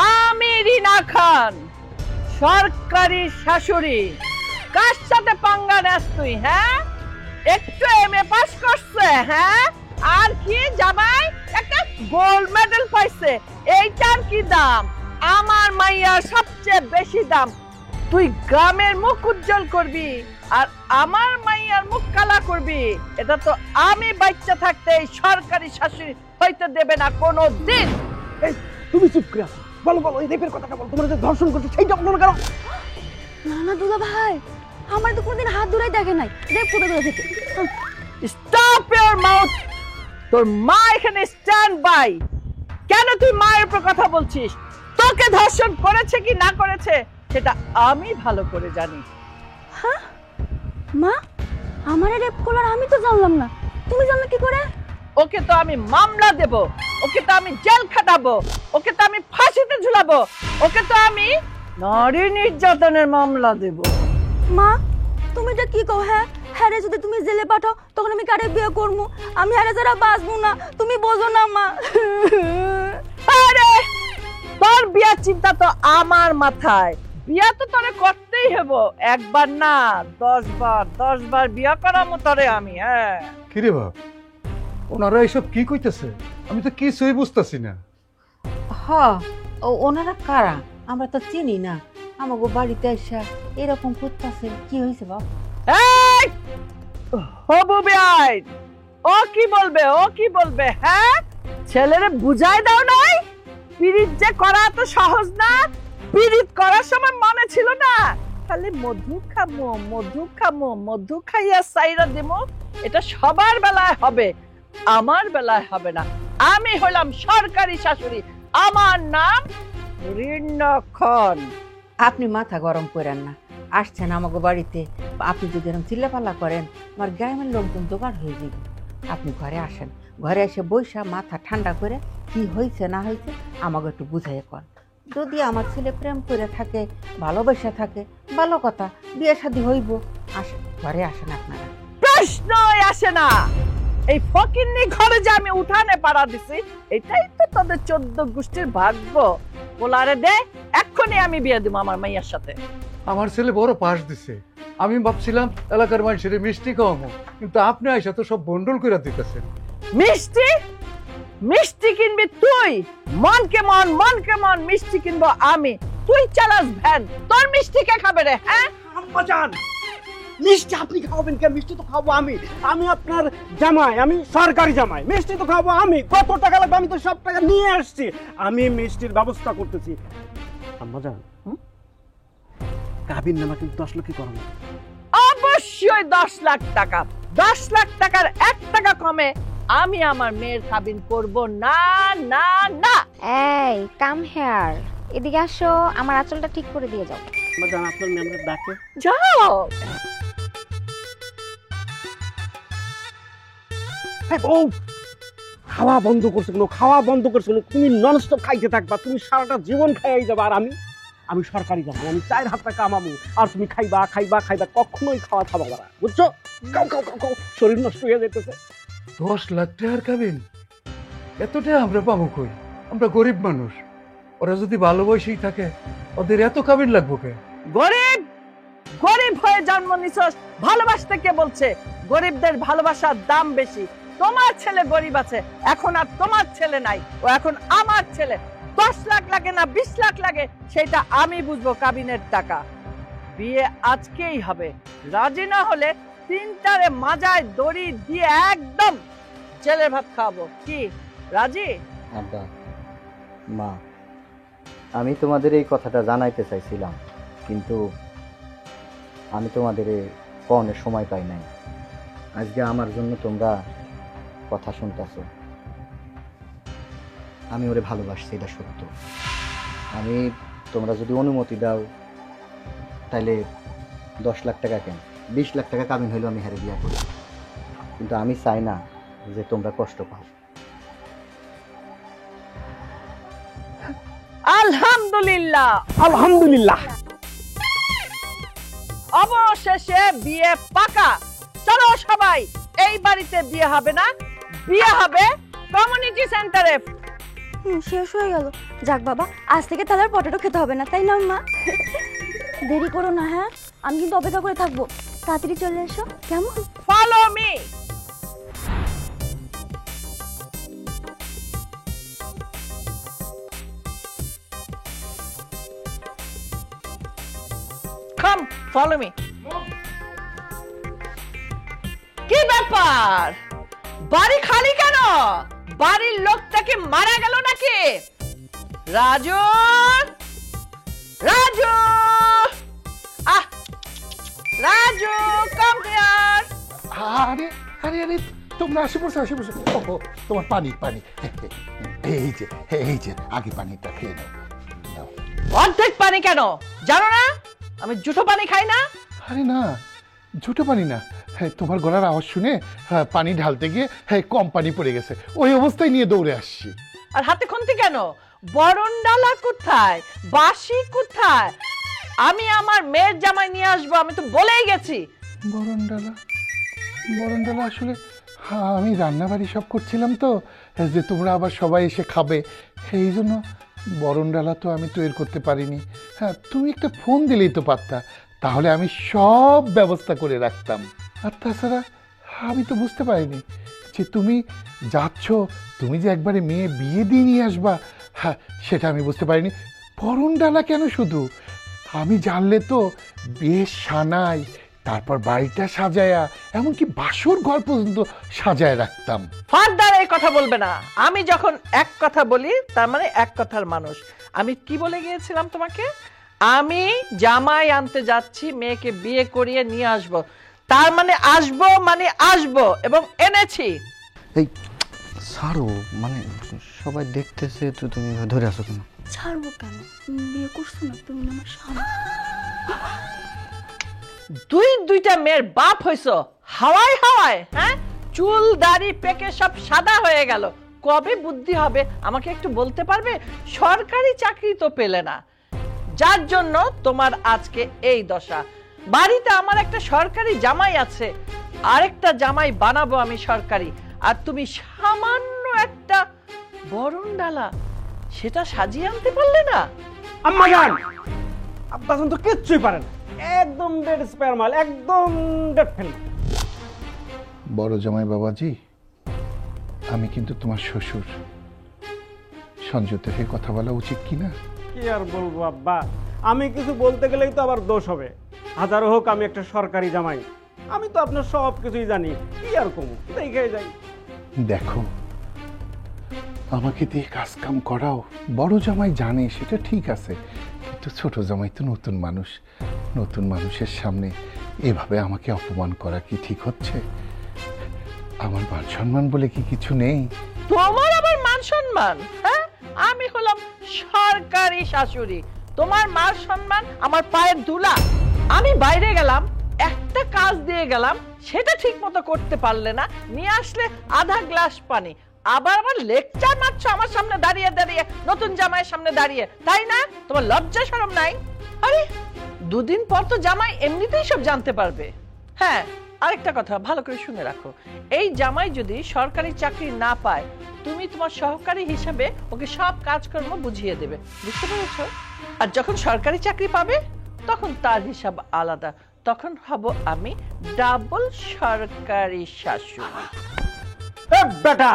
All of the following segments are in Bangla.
আমি রিনা খান, সরকারি শাশুড়ি। কার সাথে পাঙ্গা নেস তুই? হ্যাঁ, একটু এমএ পাস করছে, হ্যাঁ, আর কি জামাই একটা গোল্ড মেডেল পাইছে, এইটার কি দাম? আমার মাইয়ার সবচেয়ে বেশি দাম। তুই গ্রামের মুখ উজ্জ্বল করবি আর আমার মাইয়ার মুখ কালা করবি, এটা তো আমি বাচ্চা থাকতে এই সরকারি শাশুড়ি হইতে দেবে না কোনো দিন। এই তুমি চুপ করে বলো বলো, এই রেপের কথাটা বল। তোমার যে ধর্ষণ করছে সেইটা বলো না কেন? না না দুলা ভাই, আমার তো কোনোদিন হাত ধরেই দেখে নাই রেপ কোথা করে থেকে। Stop your mouth. তোর মা এখানে স্ট্যান্ড বাই। কেন তুই মায়ের উপর কথা বলছিস? তোকে ধর্ষণ করেছে কি না করেছে সেটা আমি ভালো করে জানি। হ্যাঁ মা, আমারে রেপ করলার আমি তো জানলাম না, তুমি জানলে কি করে? ওকে তো আমি মামলা দেব, ওকে তো আমি জেল খাটাবো, ওকে তো আমি ফাঁসিতে ঝুলাবো, ওকে তো আমি নারী নির্যাতনের মামলা দেব। মা তুমি এটা কি কও? হ্যাঁ হ্যাঁ রে, যদি তুমি জেলে পাঠাও তখন আমি কারে বিয়ে করবো? আমি হারে যারা বাঁচবো না, তুমি বোঝো না মা। আরে তোর বিয়ার চিন্তা তো আমার মাথায়। বিয়া তো তোরে করতেই হবো, একবার না 10 বার, 10 বার বিয়া করামো তোরে আমি। হ্যাঁ কিরে বাপ, ওনারা এসব কি কইতেছে? আমি তো কিছুই বুঝতেছি না। হ্যাঁ, ওনারা কারা আমরা তো চিনি না। আমাগো বাড়িতে এসে এরকম করতেছে, কি হয়েছে বাপ? এই হবু বেআই, ও কি বলবে, ও কি বলবে? হ্যাঁ, ছেলেরে বুঝাই দাও নাই পিরিত যে করা তো সহজ না। পিরিত করার সময় মনে ছিল না খালি মধু খামো, মধু খামো, মধু খাইয়া সাইরা দিমো। এটা সবার বেলায় হবে, আমার বেলায় হবে না। আমি হলাম সরকারি শাশুড়ি, আমার নাম রিনা খান। আপনি মাথা গরম করেন না, আসছেন আমাগো বাড়িতে, আপনি যদি এরকম চিল্লাপাল্লা করেন আমার গ্রামের লোকজন জোগাড় হয়ে যাবে। আপনি ঘরে আসেন, ঘরে এসে বৈশা মাথা ঠান্ডা করে কি হয়েছে না হয়েছে আমাকে একটু বুঝাইয়া কর। যদি আমার ছেলে প্রেম করে থাকে, ভালোবাসা থাকে, ভালো কথা, বিয়ে শাদী হইব। আসেন, ঘরে আসেন আপনারা। প্রশ্নই আসে না। এই ফকিন্নি ঘরে যে আমি উঠানে পাড়া দিছি, এটাই তো তোদের 14 গোষ্ঠীর ভাগ্য। পোলারে দে, এক্ষুনি আমি বিয়ে দিব আমার মাইয়ার সাথে। আমার ছেলে বড় পাস দিছে, আমি ভাবছিলাম এলাকার মানুষের মিষ্টি খাওয়াবো, কিন্তু আপনি আইসা তো সব বন্ডল করে দিতেছেন। মিষ্টি? মিষ্টি কিনবি তুই? মন কেমন, মন কেমন? মিষ্টি কিনবো আমি, তুই চালাস ভ্যান। তোর মিষ্টি কে খাবে রে? হ্যাঁ, আম্মা জান, মিষ্টি আপনি খাওয়াবেন কেন? মিষ্টি তো খাবো আমি। আমি আপনার জামাই, আমি সরকারি জামাই। মিষ্টি তো খাবো আমি। কত টাকা লাগবে আমি তো সব টাকা নিয়ে আসছি। আমি মিষ্টির ব্যবস্থা করতেছি। আম্মা জান, কাবিন নামা কিন্তু 10 লক্ষ করো না। অবশ্যই 10 লাখ টাকা। 10 লাখ টাকার 1 টাকা কমে আমি আমার মেয়ের কাবিন করব না, না, না। এই কাম হেয়ার, এদিকে আসো, আমার আঁচলটা ঠিক করে দিয়ে যাও। আম্মা জান, আপনার মেয়ে ডাকে। যাও। ও খাওয়া বন্ধ করছে কেন? খাওয়া বন্ধ করছে কেন? তুমি ননস্টপ খাইতে থাকবা, তুমি সারাটা জীবন খাইয়াই যাবা। আর আমি সরকারি জামাই, আমি 4 হাত টাকা কামাবো, আর তুমি খাইবা খাইবা খাইবা, কখনোই খাওয়া খাবা না, বুঝছো? খাও খাও খাও খাও, শরীর নষ্ট হয়ে যাইতেছে। 10 লাখ টাকার খাবেন? এতটা আমরা পাবো কই? আমরা গরিব মানুষ। ওরা যদি ভালোবাসেই থাকে, ওদের এত কাবিন লাগবো কে? গরিব? গরিব হয়ে জন্ম নিছস, ভালোবাসতে কে বলছে? গরিবদের ভালোবাসার দাম বেশি। তোমার ছেলে গরিব আছে, এখন আর তোমার ছেলে নাই, ও এখন আমার ছেলে। 10 লাখ লাগে না 20 লাখ লাগে, সেটা আমি বুঝবো কাবিনের টাকা। বিয়ে আজকেই হবে, রাজি না হলে 3টারে মাজায় দড়ি দিয়ে একদম জেলের ভাত খাওয়াবো। কি রাজি? আব্বা, মা, আমি তোমাদের এই কথাটা জানাইতে চাইছিলাম, কিন্তু আমি তোমাদের কনের সময় পাই নাই। আজকে আমার জন্য তোমরা কথা শুনতেছ। আমি ওরে ভালোবাসছি, এটা সত্য। আমি, তোমরা যদি অনুমতি দাও, তাহলে 10 লাখ টাকা কেন 20 লাখ টাকা কাবিন হইলেও আমি হারে বিয়া করি, কিন্তু আমি চাই না যে তোমরা কষ্ট পাও। আলহামদুলিল্লাহ, আলহামদুলিল্লাহ, অবশেষে বিয়ে পাকা। চলো সবাই, এই বাড়িতে বিয়ে হবে না, বিয়ে হবে কমিউনিটি সেন্টারে। শেষ হয়ে গেল। যাক বাবা, আজ থেকে তাহলে আর পটেটো খেতে হবে না, তাই না মা? দেরি করো না, হ্যাঁ? আমি কিন্তু অপেক্ষা করে থাকবো, তাড়াতাড়ি চলে এসো, কেমন? Follow me. Come follow me. কি ব্যাপার, বাড়ি খালি কেন? বাড়ির লোকটা কি মারা গেল নাকি? রাজু, রাজু, আহ, রাজু, কাম হিয়ার। আরে আরে আরে তোমরা আসে পড়ছো ওহো, তোমার পানি পানি এই যে আগে পানিটা খেয়ে নাও নাও। অর্ধেক পানি কেন জানো না? আমি জুটো পানি খাই না। আরে না, ঝুটো পানি না, তোমার গলার আওয়াজ শুনে পানি ঢালতে গিয়ে কম পানি পড়ে গেছে, ওই অবস্থায় নিয়ে দৌড়ে আসছি। আর হাতে খুন্তি কেন? বরণ ডালা কোথায়, বাঁশি কোথায়? আমি আমার মেয়ের জামাই নিয়ে আসবো, আমি তো বলেই গেছি। বরণডালা আসলে আমি রান্নাবাড়ি সব করছিলাম তো, যে তোমরা আবার সবাই এসে খাবে, এই জন্য বরণডালা তো আমি তৈরি করতে পারিনি। হ্যাঁ, তুমি একটা ফোন দিলেই তো পারতা, তাহলে আমি সব ব্যবস্থা করে রাখতাম। আর তাছাড়া আমি তো বুঝতে পারিনি যে তুমি যাচ্ছ, তুমি যে একবারে মেয়ে বিয়ে দিয়ে নিয়ে আসবা, হ্যাঁ সেটা আমি বুঝতে পারিনি। বরণডালা কেন শুধু, আমি জানলে তো বেশ সানাই, তারপর বাড়িটা সাজায়া, এমনকি বাসর ঘর পর্যন্ত সাজায় রাখতাম। ফারদার এই কথা বলবে না। আমি যখন এক কথা বলি তার মানে এক কথার মানুষ। আমি কি বলে গিয়েছিলাম তোমাকে? আমি জামাই আনতে যাচ্ছি, মেয়েকে বিয়ে করিয়ে নিয়ে আসব, তার মানে আসবো মানে আসবো, এবং এনেছি। এই ছাড়ো, মানে সবাই দেখতেছে তো, তুমি ধরে আসো কেন? ছাড়বো কেন? বিয়ে করছো না তুমি আমার স্বামী। দুইটা মেয়ের বাপ হইছো, হাওয়ায় হাওয়ায়, হ্যাঁ? চুল দাড়ি পেকে সব সাদা হয়ে গেল। কবে বুদ্ধি হবে আমাকে একটু বলতে পারবে? সরকারি চাকরি তো পেলে না, যার জন্য তোমার আজকে এই দশা। বাড়িতে আমার একটা সরকারি জামাই আছে, আরেকটা জামাই বানাবো আমি সরকারি, আর তুমি সামান্য একটা বরণ ডালা সেটা সাজিয়ে আনতে পারলে না। আম্মা জান, আব্বা জান তো কিচ্ছুই পারে না, একদম ডেড স্পেয়ার মাল, একদম ডেড ফেল। বড় জামাই বাবাজি, আমি কিন্তু তোমার শ্বশুর, সংযত হয়ে কথা বলা উচিত কিনা? কি আর বলবো আব্বা, আমি কিছু বলতে গেলেই তো আবার দোষ হবে। হাজারো হোক আমি একটা সরকারি জামাই, আমি তো আপনার সব কিছুই জানি, কি আর কমু, দেখে যাই। দেখো, আমাকে দিয়ে কাজ কাম করাও, বড় জামাই জানে সেটা ঠিক আছে, কিন্তু ছোট জামাই তো নতুন মানুষ, নতুন মানুষের সামনে এভাবে আমাকে অপমান করা কি ঠিক হচ্ছে? আমার মান সম্মান বলে কি কিছু নেই? তোমার আবার মান সম্মান? হ্যাঁ, আমি হলাম সরকারি শাশুড়ি, তোমার মান সম্মান আমার পায়ের ধুলা। আমি বাইরে গেলাম, একটা কাজ দিয়ে গেলাম, সেটা ঠিক মতো করতে পারলে না, নিয়ে আসলে আধা গ্লাস পানি, আবার আমার লেকচার মারছো আমার সামনে দাঁড়িয়ে দাঁড়িয়ে, নতুন জামাইয়ের সামনে দাঁড়িয়ে, তাই না? তোমার লজ্জা শরম নাই? আরে দুদিন পর তো জামাই এমনিতেই সব জানতে পারবে। হ্যাঁ, আরেকটা কথা ভালো করে শুনে রাখো, এই জামাই যদি সরকারি চাকরি না পায়, তুমি তোমার সহকারী হিসেবে ওকে সব কাজকর্ম বুঝিয়ে দেবে, বুঝতে পেরেছো? আর যখন সরকারি চাকরি পাবে তখন তার হিসাব আলাদা, তখন হব আমি ডাবল সরকারি শাশুড়ি। এ বেটা,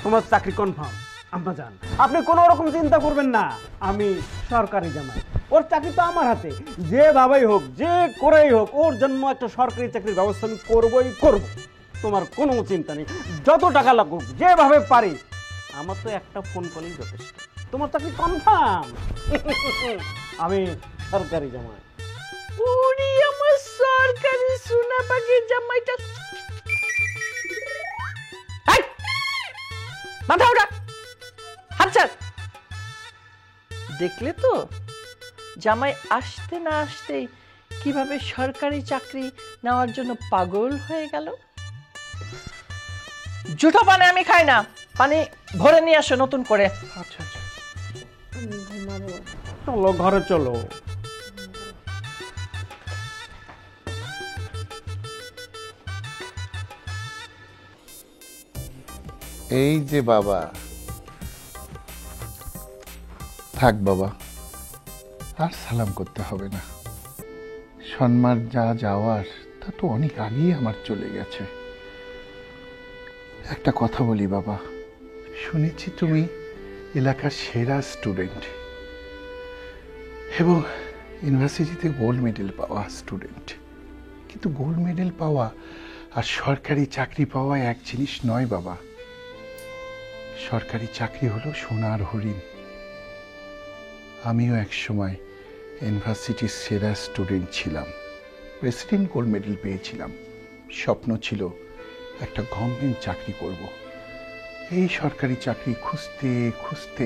তোমার চাকরি কনফার্ম। আম্মা জান, আপনি কোনো রকম চিন্তা করবেন না, আমি সরকারি জামাই, ওর চাকরি তো আমার হাতে, যে ভাবেই হোক, যে করেই হোক, ওর জন্য একটা সরকারি চাকরির ব্যবস্থা আমি করবই করব। তোমার কোনো চিন্তা নেই, যত টাকা লাগুক, যেভাবে পারি, আমার তো একটা ফোন কলই যথেষ্ট। তোমার চাকরি কনফার্ম, আমি সরকারি জামাই। উনি আমার সরকারি সোনা পাখির জামাইটা। মাথা ওটা, হাত ছাড়। দেখলে তো জামাই আসতে না আসতেই কিভাবে সরকারি চাকরি নেওয়ার জন্য পাগল হয়ে গেল। জুতো পানি আমি খাই না, পানি ভরে নিয়ে আসো নতুন করে। আচ্ছা আচ্ছা, চলো ঘরে চলো। এই যে বাবা, থাক বাবা, আর সালাম করতে হবে না। সম্মান যা যাওয়ার তা তো অনেক আগেই আমার চলে গেছে। একটা কথা বলি বাবা, শুনেছি তুমি এলাকার সেরা স্টুডেন্ট এবং ইউনিভার্সিটিতে গোল্ড মেডেল পাওয়া স্টুডেন্ট। কিন্তু গোল্ড মেডেল পাওয়া আর সরকারি চাকরি পাওয়া এক জিনিস নয় বাবা। সরকারি চাকরি হলো সোনার হরিণ। আমিও এক সময় ইউনিভার্সিটির সেরা স্টুডেন্ট ছিলাম, প্রেসিডেন্ট গোল্ড মেডেল পেয়েছিলাম। স্বপ্ন ছিল একটা গভর্নমেন্ট চাকরি করব। এই সরকারি চাকরি খুঁজতে খুঁজতে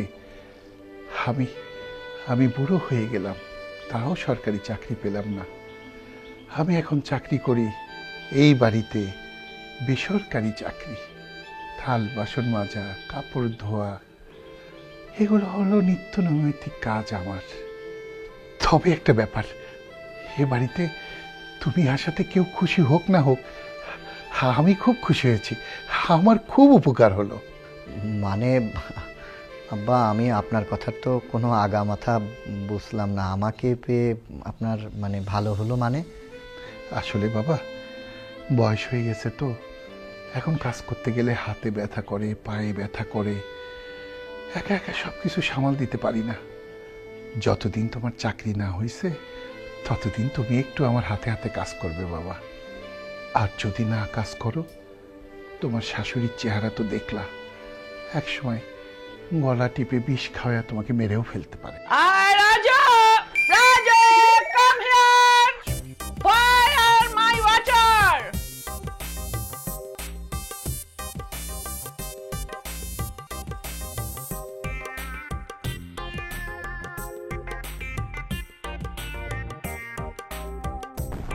আমি বুড়ো হয়ে গেলাম, তাও সরকারি চাকরি পেলাম না। আমি এখন চাকরি করি এই বাড়িতে, বেসরকারি চাকরি। থাল বাসন মাজা, কাপড় ধোয়া, এগুলো হলো নিত্য নৈমিত্তিক কাজ আমার। তবে একটা ব্যাপার, এ বাড়িতে তুমি আসাতে কেউ খুশি হোক না হোক, আমি খুব খুশি হয়েছি। আমার খুব উপকার হলো। মানে আব্বা, আমি আপনার কথার তো কোনো আগা মাথা বুঝলাম না। আমাকে পেয়ে আপনার মানে ভালো হলো মানে? আসলে বাবা, বয়স হয়ে গেছে তো, এখন কাজ করতে গেলে হাতে ব্যথা করে, পায়ে ব্যথা করে, একা একা সব কিছু সামাল দিতে পারি না। যতদিন তোমার চাকরি না হয়েছে ততদিন তুমি একটু আমার হাতে হাতে কাজ করবে বাবা। আর যদি না কাজ করো, তোমার শাশুড়ির চেহারা তো দেখলা, একসময় গলা টিপে বিষ খাওয়া তোমাকে মেরেও ফেলতে পারে। আয় Raju, Raju, come here. Where are my water?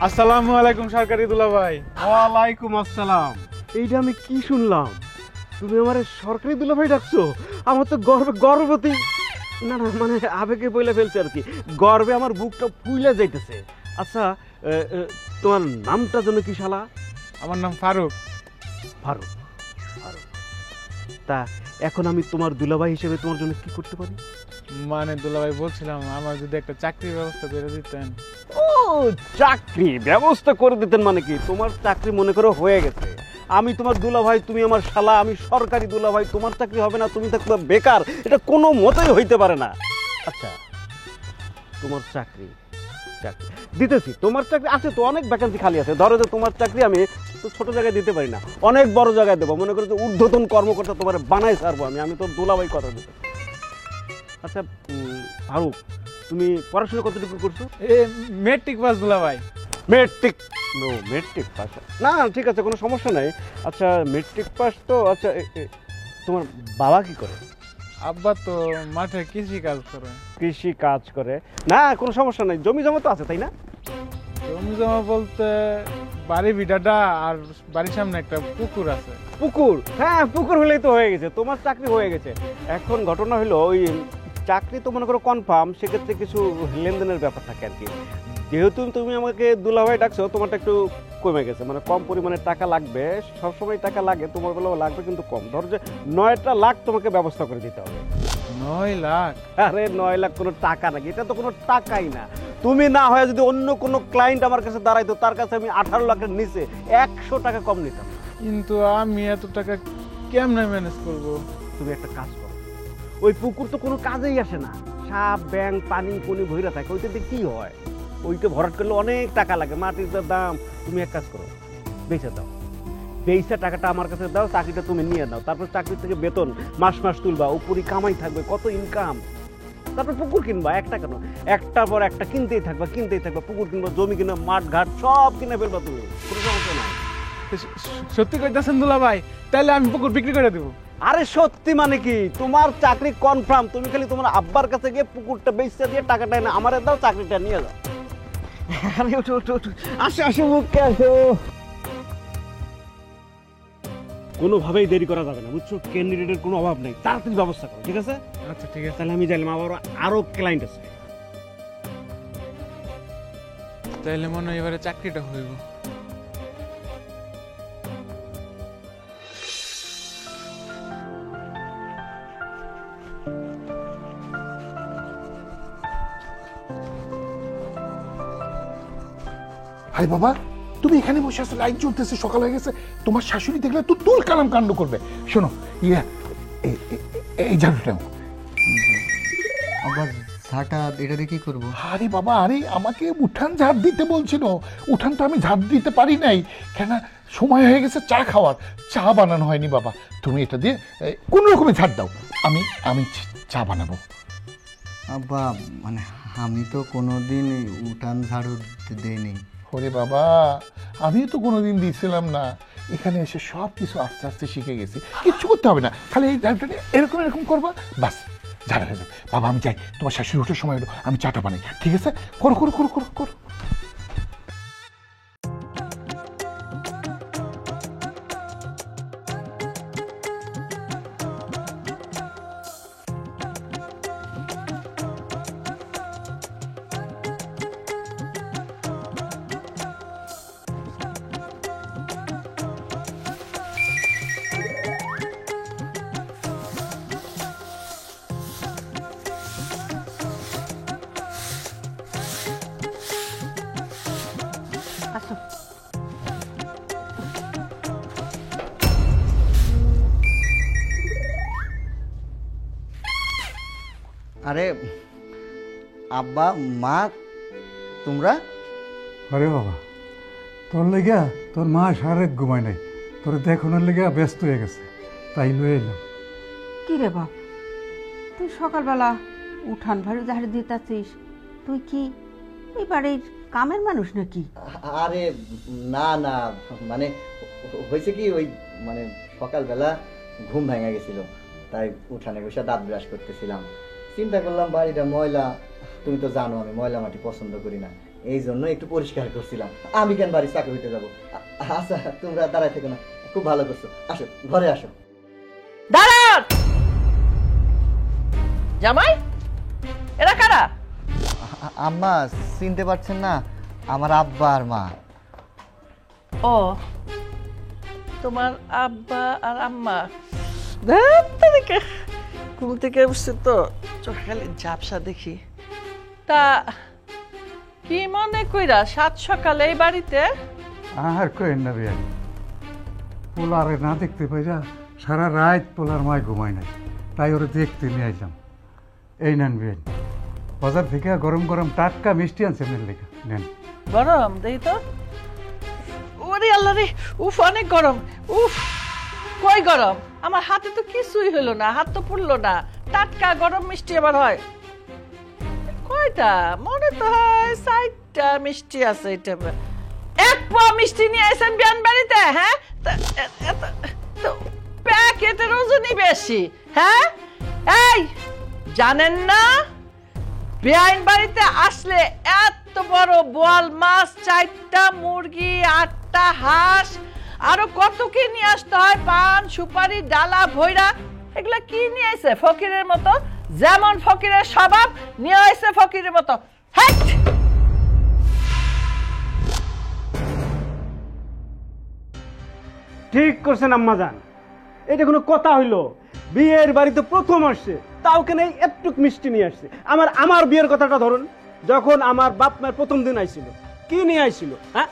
আসসালামু আলাইকুম সরকারি দুলাভাই। ওয়ালাইকুম আসসালাম। এইটা আমি কি শুনলাম? তুমি আমার সরকারি দুলাভাই ডাকছো? আমার তো গর্ভবতী, না না মানে আবেগে বইলে ফেলছে আর কি, গর্বে আমার বুকটা ফুলে যাইতেছে। আচ্ছা, তোমার নামটা যেন কি শালা? আমার নাম ফারুক। ফারুক, ফারুক। তা এখন আমি তোমার দুলাভাই হিসেবে তোমার জন্য কি করতে পারি? মানে দুলাভাই বলছিলাম, আমার যদি একটা চাকরির ব্যবস্থা করে দিতেন। ও, চাকরি ব্যবস্থা করে দিতেন মানে কি? তোমার চাকরি মনে করো হয়ে গেছে। আমি তোমার দুলাভাই, তুমি আমার শালা, আমি সরকারি দুলাভাই। তোমার চাকরি হবে না, তুমি থাকবে বেকার, এটা কোনো মতেই হইতে পারে না। আচ্ছা, তোমার চাকরি দিতেছি। তোমার চাকরি আছে তো, অনেক ভ্যাকেন্সি খালি আছে। ধরো যে তোমার চাকরি আমি তো ছোট জায়গায় দিতে পারি না, অনেক বড় জায়গায় দেবো। মনে করো যে ঊর্ধ্বতন কর্মকর্তা তোমার বানাই ছাড়বো আমি তো দুলাভাই কথা দিতে। আচ্ছা ফারুক, তুমি পড়াশোনা কতটুকু করছো? মেট্রিক পাস দুলাভাই। মেট্রিক? নো, মেট্রিক পাস না, ঠিক আছে, কোনো সমস্যা নাই। আচ্ছা, মেট্রিক পাস তো। আচ্ছা, তোমার বাবা কি করে? আব্বা তো মাঠে কৃষি কাজ করে। কৃষি কাজ করে? না, কোনো সমস্যা নাই, জমি জমা তো আছে, তাই না? জমি জমা বলতে বাড়ি ভিটাটা আর বাড়ির সামনে একটা পুকুর আছে। পুকুর? হ্যাঁ, পুকুর হলেই তো হয়ে গেছে, তোমার চাকরি হয়ে গেছে। এখন ঘটনা হলো, ওই চাকরি তো মনে করো কনফার্ম, সেক্ষেত্রে কিছু লেনদেনের ব্যাপার থাকে আর কি। যেহেতু তুমি আমাকে দুলাভাই ডাকছো, তোমারটা একটু কমে গেছে, মানে কম পরিমাণে টাকা লাগবে। সবসময় টাকা লাগে, তোমার বেলাও লাগবে, কিন্তু কম। ধরো যে 9টা লাখ তোমাকে ব্যবস্থা করে দিতে হবে। 9 লাখ? আরে 9 লাখ কোনো টাকা নাকি? এটা তো কোনো টাকাই না। তুমি না হয় যদি অন্য কোনো ক্লায়েন্ট আমার কাছে দাঁড়াইতো, তার কাছে আমি 18 লাখের নিচে 100 টাকা কম নিতাম। কিন্তু আমি এত টাকা কেমনে ম্যানেজ করব? তুমি একটা কাজ করো, ওই পুকুর তো কোনো কাজেই আসে না, সাপ ব্যাং পানি পুনি ভইরা থাকে, ওইটাতে কি হয়? ওইটা ভরাট করলে অনেক টাকা লাগে, মাটির দাম। তুমি এক কাজ করো, বেচে দাও, বেচে টাকাটা আমার কাছে দাও, চাকরিটা তুমি নিয়ে নাও। তারপর চাকরি থেকে বেতন মাস মাস তুলবা, উপরি কামাই থাকবে, কত ইনকাম। তারপর পুকুর কিনবা, একটা কেন, একটার পর একটা কিনতেই থাকবা, পুকুর কিনবা, জমি কিনবা, মাঠ ঘাট সব কিনে ফেলবা, তুমি কোনো সমস্যা নাই। সত্যি কইতাছেন দুলাভাই? তাহলে আমি পুকুর বিক্রি করে দেবো। আরে সত্যি মানে কি, তোমার চাকরি কনফার্ম। তুমি খালি তোমার আব্বার কাছে গিয়ে পুকুরটা বেচতে দিয়ে টাকাটা এনে আমারে দাও, চাকরিটা নিয়ে যাও। আরে ওঠো ওঠো ওঠো, আসো আসো, মুখে আসো। কোনোভাবেই দেরি করা যাবে না, বুঝছো? ক্যান্ডিডেটের কোনো অভাব নেই, তাড়াতাড়ি ব্যবস্থা করো, ঠিক আছে? আচ্ছা ঠিক আছে। তাহলে আমি যাইলাম, আরো ক্লায়েন্ট আছে। তাহলে মনে হয় এবারে চাকরিটা হইব। আরে বাবা, তুমি এখানে বসে আছো, লাইট জ্বলতেছে, সকাল হয়ে গেছে, তোমার শাশুড়ি দেখলে তো তুল কালাম কাণ্ড করবে। শোনো, এই ঝাড়ুটা। আবার ঝাঁটা এটা দিয়ে কি করবো? আরে বাবা, আরে আমাকে উঠান ঝাড় দিতে বলছিল, উঠান তো আমি ঝাড় দিতে পারি নাই, কেন সময় হয়ে গেছে চা খাওয়ার, চা বানানো হয়নি বাবা। তুমি এটা দিয়ে কোন রকমের ঝাড় দাও, আমি চা বানাবো। আব্বা মানে আমি তো কোনোদিন উঠান ঝাড়ু দেইনি। ওরে বাবা, আমিও তো কোনোদিন দিয়েছিলাম না, এখানে এসে সব কিছু আস্তে আস্তে শিখে গেছি, কিচ্ছু করতে হবে না, খালি এই ঝাড়ুটা এরকম এরকম করবা, বাস ঝাড়া হয়ে যাবে। বাবা আমি যাই, তোমার শাশুড়ি ওঠার সময় হলো, আমি চাটা বানাই, ঠিক আছে? করো করো করো করো করো। আসো। আরে আব্বা, মা, তোমরা? আরে বাবা, তোর লেগা তোর মা সারেক ঘুমায় নাই, তোর দেখানোর লেগা ব্যস্ত হয়ে গেছে, তাই লয়ে এলাম। কি রে বাপ, তুই সকালবেলা উঠান ভাড়ি ঝাড়ু দিতেছিস, তুই কি এই বাড়ির কামের মানুষ নাকি? আরে না না, মানে হয়েছে কি, ওই মানে সকালবেলা ঘুম ভেঙে গেছিল, তাই উঠানে বসে দাঁত ব্রাশ করতেছিলাম, চিন্তা করলাম বাড়িটা ময়লা, তুমি তো জানো আমি ময়লা মাটি পছন্দ করি না, এই জন্য একটু পরিষ্কার করছিলাম। আমি কেন বাড়ি চাকরি হইতে যাবো? আচ্ছা তোমরা দাঁড়ায় থেকো না, খুব ভালো করছো, আসো ঘরে আসো। দাঁড়ান জামাই, এরা কারা? আম্মা চিনতে পারছেন না? আমার আব্বা আর মা। ও, তোমার আব্বা আর আম্মা। ঘুম থেকে উঠছে তো চোখে খালি ঝাপসা দেখি। তা কি মনে কইরা সাত সকালে এই বাড়িতে? আর কইেন না বিয়াই, পোলারে না দেখতে পাইরা সারা রাত পোলার মায় ঘুমায় নাই, তাই ওরে দেখতে নিয়ে আইলাম। এই নেন বিয়াই, বাজার থেকে গরম গরম টাটকা মিষ্টি আনছে, নেন লেখা নেন। গরম দেই তো। ওরে আল্লাহ রে, উফ অনেক গরম। উফ, কই গরম? আমার হাতে তো কিছুই হলো না, হাত তো পুড়লো না। টাটকা গরম মিষ্টি আবার হয় কয়টা? মনে তো হয় ৬০টা মিষ্টি আছে। এটা এক পোয়া মিষ্টি নিয়ে আসেন বিয়ান বাড়িতে? হ্যাঁ, প্যাকেটের ওজনই বেশি। হ্যাঁ, এই জানেন না বেআইন বাড়িতে আসলে এত বড় বোয়াল মাছ, ৪টা মুরগি, ৮টা হাঁস, আরো কত কি নিয়ে আসতে হয়, পান সুপারি ডালা ভৈরা। এগুলা কি নিয়ে আসে ফকিরের মতো? যেমন ফকিরের স্বভাব নিয়ে আসে ফকিরের মতো। হ্যাট! ঠিক করছেন আম্মাজান, এটা কোনো কথা হইলো? বিয়ের বাড়িতে প্রথম আসছে, তাও কেন একটুক মিষ্টি নিয়ে আসছে। আমার বিয়ের কথাটা ধরুন, যখন আমার বাপ মায়ের প্রথম দিন আইছিল, কি নিয়ে আইছিল? হ্যাঁ,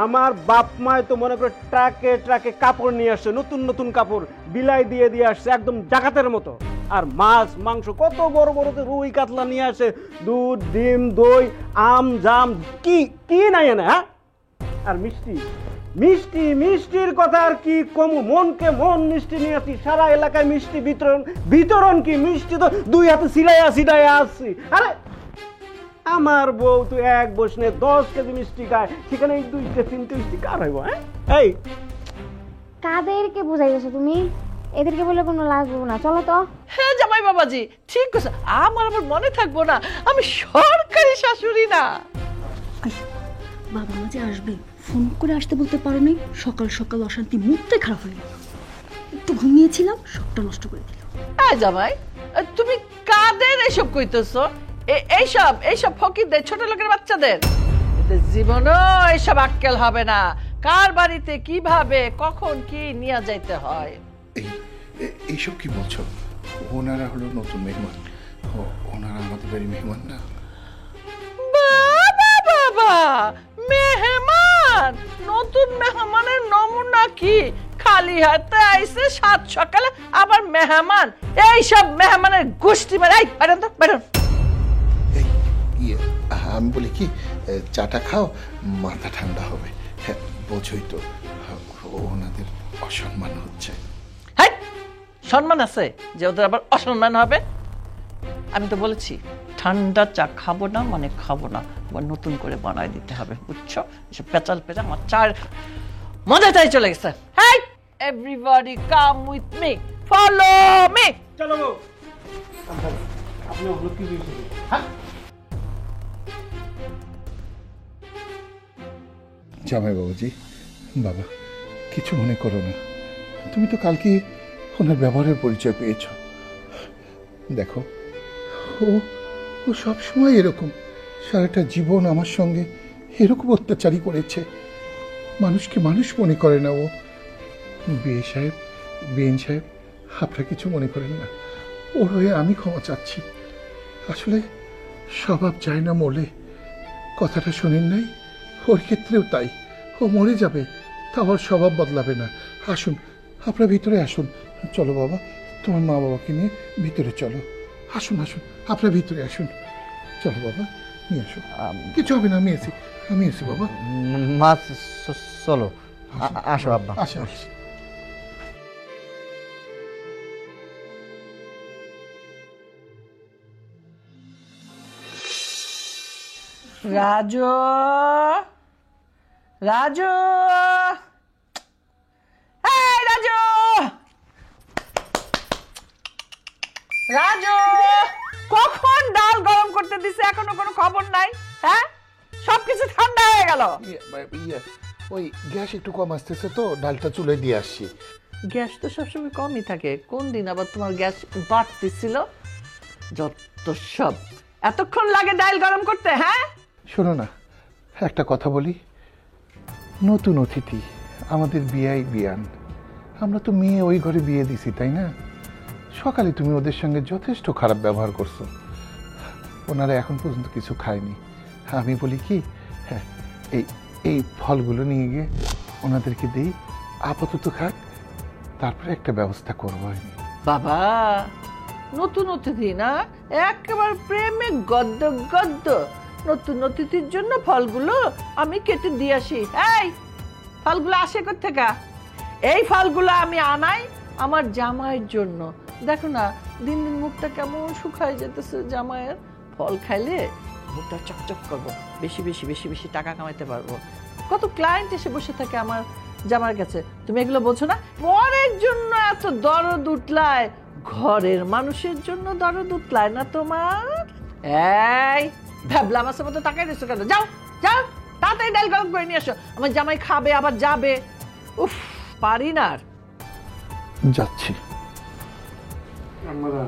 আমার বাপ মায় তো মনে করে ট্রাকে ট্রাকে কাপড় নিয়ে আসছে, নতুন নতুন কাপড় বিলাই দিয়ে দিয়ে আসছে, একদম জাকাতের মতো। আর মাছ মাংস কত বড় বড় রুই কাতলা নিয়ে আসে, দুধ ডিম দই আম জাম, কি কি নাই না। হ্যাঁ, আর মিষ্টি মিষ্টি মিষ্টির কথা আর কি কমু, মনকে মন মিষ্টি নিয়ে আসি, সারা এলাকায় মিষ্টি বিতরণ কি, মিষ্টি তো 2 হাতে সিলাইয়া আসছি। আরে আমার বউ তো এক বসনে 10 কেজি মিষ্টি খায়, সেখানে 2-3 মিষ্টি কার হইব? হ্যাঁ, এই কাদেরকে বুঝাইছো তুমি? এদেরকে বলে কোনো লাভ হবে না, চলো তো। হ্যাঁ জামাই বাবাজি ঠিক আছে, আমার আবার মনে থাকবো না আমি সরকারি শাশুড়ি না। বাবা মাঝে আসবে, ফোন করে আসতে বলতে পারো নাই? সকাল সকাল অশান্তি, মুখটাই খারাপ হয়ে গেল। একটু ঘুমিয়েছিলাম, সবটা নষ্ট করে দিল। হ্যাঁ জামাই, তুমি কাদের এসব কইতেছো? এইসব ফকিরদের, ছোট লোকের বাচ্চাদের জীবনও এইসব আক্কেল হবে না। কার বাড়িতে কিভাবে কখন কি নিয়ে যাইতে হয়। এইসব কি বলছো? ওনারা হলো নতুন মেহমান, ওনারা আমাদের বাড়ির মেহমান না। বাবা বাবা, মেহমান মেহমান, নতুন মেহমানের নমুনা কি? খালি হাতে আইছে সাত সকালে, আবার মেহমান। এইসব মেহমানের গোষ্ঠী মানে বেরোন তো, বেরোন। ইয়ে আমি বলি কি, চাটা খাও, মাথা ঠান্ডা হবে। হ্যাঁ, বোঝোই তো ওনাদের অসম্মান হচ্ছে। হ্যাঁ, সম্মান আছে যে ওদের আবার অসম্মান হবে? আমি তো বলেছি ঠান্ডা চা খাবো না, মানে খাবো না, আবার নতুন করে বানাই দিতে হবে, বুঝছো? এসব পেঁচাল পেঁচা আমার চার মজাটাই চলে গেছে। হ্যাঁ, everybody come with me, follow me. চলো আপনি ওগুলো কি দিয়েছেন? হ্যাঁ, জামাই বাবুজি, বাবা কিছু মনে করো না। তুমি তো কালকে ওনার ব্যবহারের পরিচয় পেয়েছ। দেখো, ও ও সবসময় এরকম, সারাটা জীবন আমার সঙ্গে এরকম অত্যাচারই করেছে। মানুষকে মানুষ মনে করে না ও। বিয়ে সাহেব, বেন সাহেব, আপনারা কিছু মনে করেন না। ওর হয়ে আমি ক্ষমা চাচ্ছি। আসলে স্বভাব যায় না মরলে, কথাটা শোনেন নাই? ওর ক্ষেত্রেও তাই। ও মরে যাবে, তা আবার স্বভাব বদলাবে না। আসুন, আপনারা ভিতরে আসুন। চলো বাবা, তোমার মা বাবাকে নিয়ে ভিতরে চলো। আসুন আসুন, আপনারা ভিতরে আসুন। চলো বাবা, নিয়ে আসুন। কিছু হবে না, আমি এসি বাবা। মা চলো, আসো আব্বা। আসো আসো। রাজু, রাজু, এই রাজু, রাজু, কখন ডাল গরম করতে দিছে, এখনো কোনো খবর নাই? হ্যাঁ, সবকিছু ঠান্ডা হয়ে গেল। ওই গ্যাস একটু কম আসতেছে তো, ডালটা চুলে দিয়ে আসছি। গ্যাস তো সবসময় কমই থাকে, কোন দিন আবার তোমার গ্যাস বাড়তেছিল? যত সব, এতক্ষণ লাগে ডাল গরম করতে? হ্যাঁ, শোনো না, একটা কথা বলি। নতুন অতিথি আমাদের বিয়াই বিয়ান, আমরা তো মেয়ে ওই ঘরে বিয়ে দিছি, তাই না? সকালে তুমি ওদের সঙ্গে যথেষ্ট খারাপ ব্যবহার করছো। ওনারা এখন পর্যন্ত কিছু খায়নি। আমি বলি কি, হ্যাঁ, এই ফলগুলো নিয়ে গিয়ে ওনাদেরকে দিই, আপাতত খাক, তারপরে একটা ব্যবস্থা করবো আমি। বাবা, নতুন অতিথি না, একেবারে প্রেমে গদ্য গদ্য। নতুন অতিথির জন্য ফলগুলো আমি কেটে দিয়ে আসি। এই ফলগুলো আসে কোত্থেকে? এই ফলগুলো আমি আনাই আমার জামাইয়ের জন্য। দেখো না, দিন দিন মুখটা কেমন শুকায় যেতেছে জামাইয়ের। ফল খাইলে মুখটা চকচক করবো, বেশি বেশি বেশি বেশি টাকা কামাইতে পারবো। কত ক্লায়েন্ট এসে বসে থাকে আমার জামার কাছে, তুমি এগুলো বোঝো না? পরের জন্য এত দরদ উঠলায়, ঘরের মানুষের জন্য দরদ উঠলায় না তোমার? এই ভাবলা মাছের মতো টাকা নিচ্ছ কেন? যাও যাও, তাড়াতাড়ি ডাল গরম করে নিয়ে আসো, আমার জামাই খাবে আবার যাবে। উফ, পারি না আর। যাচ্ছি। আমরা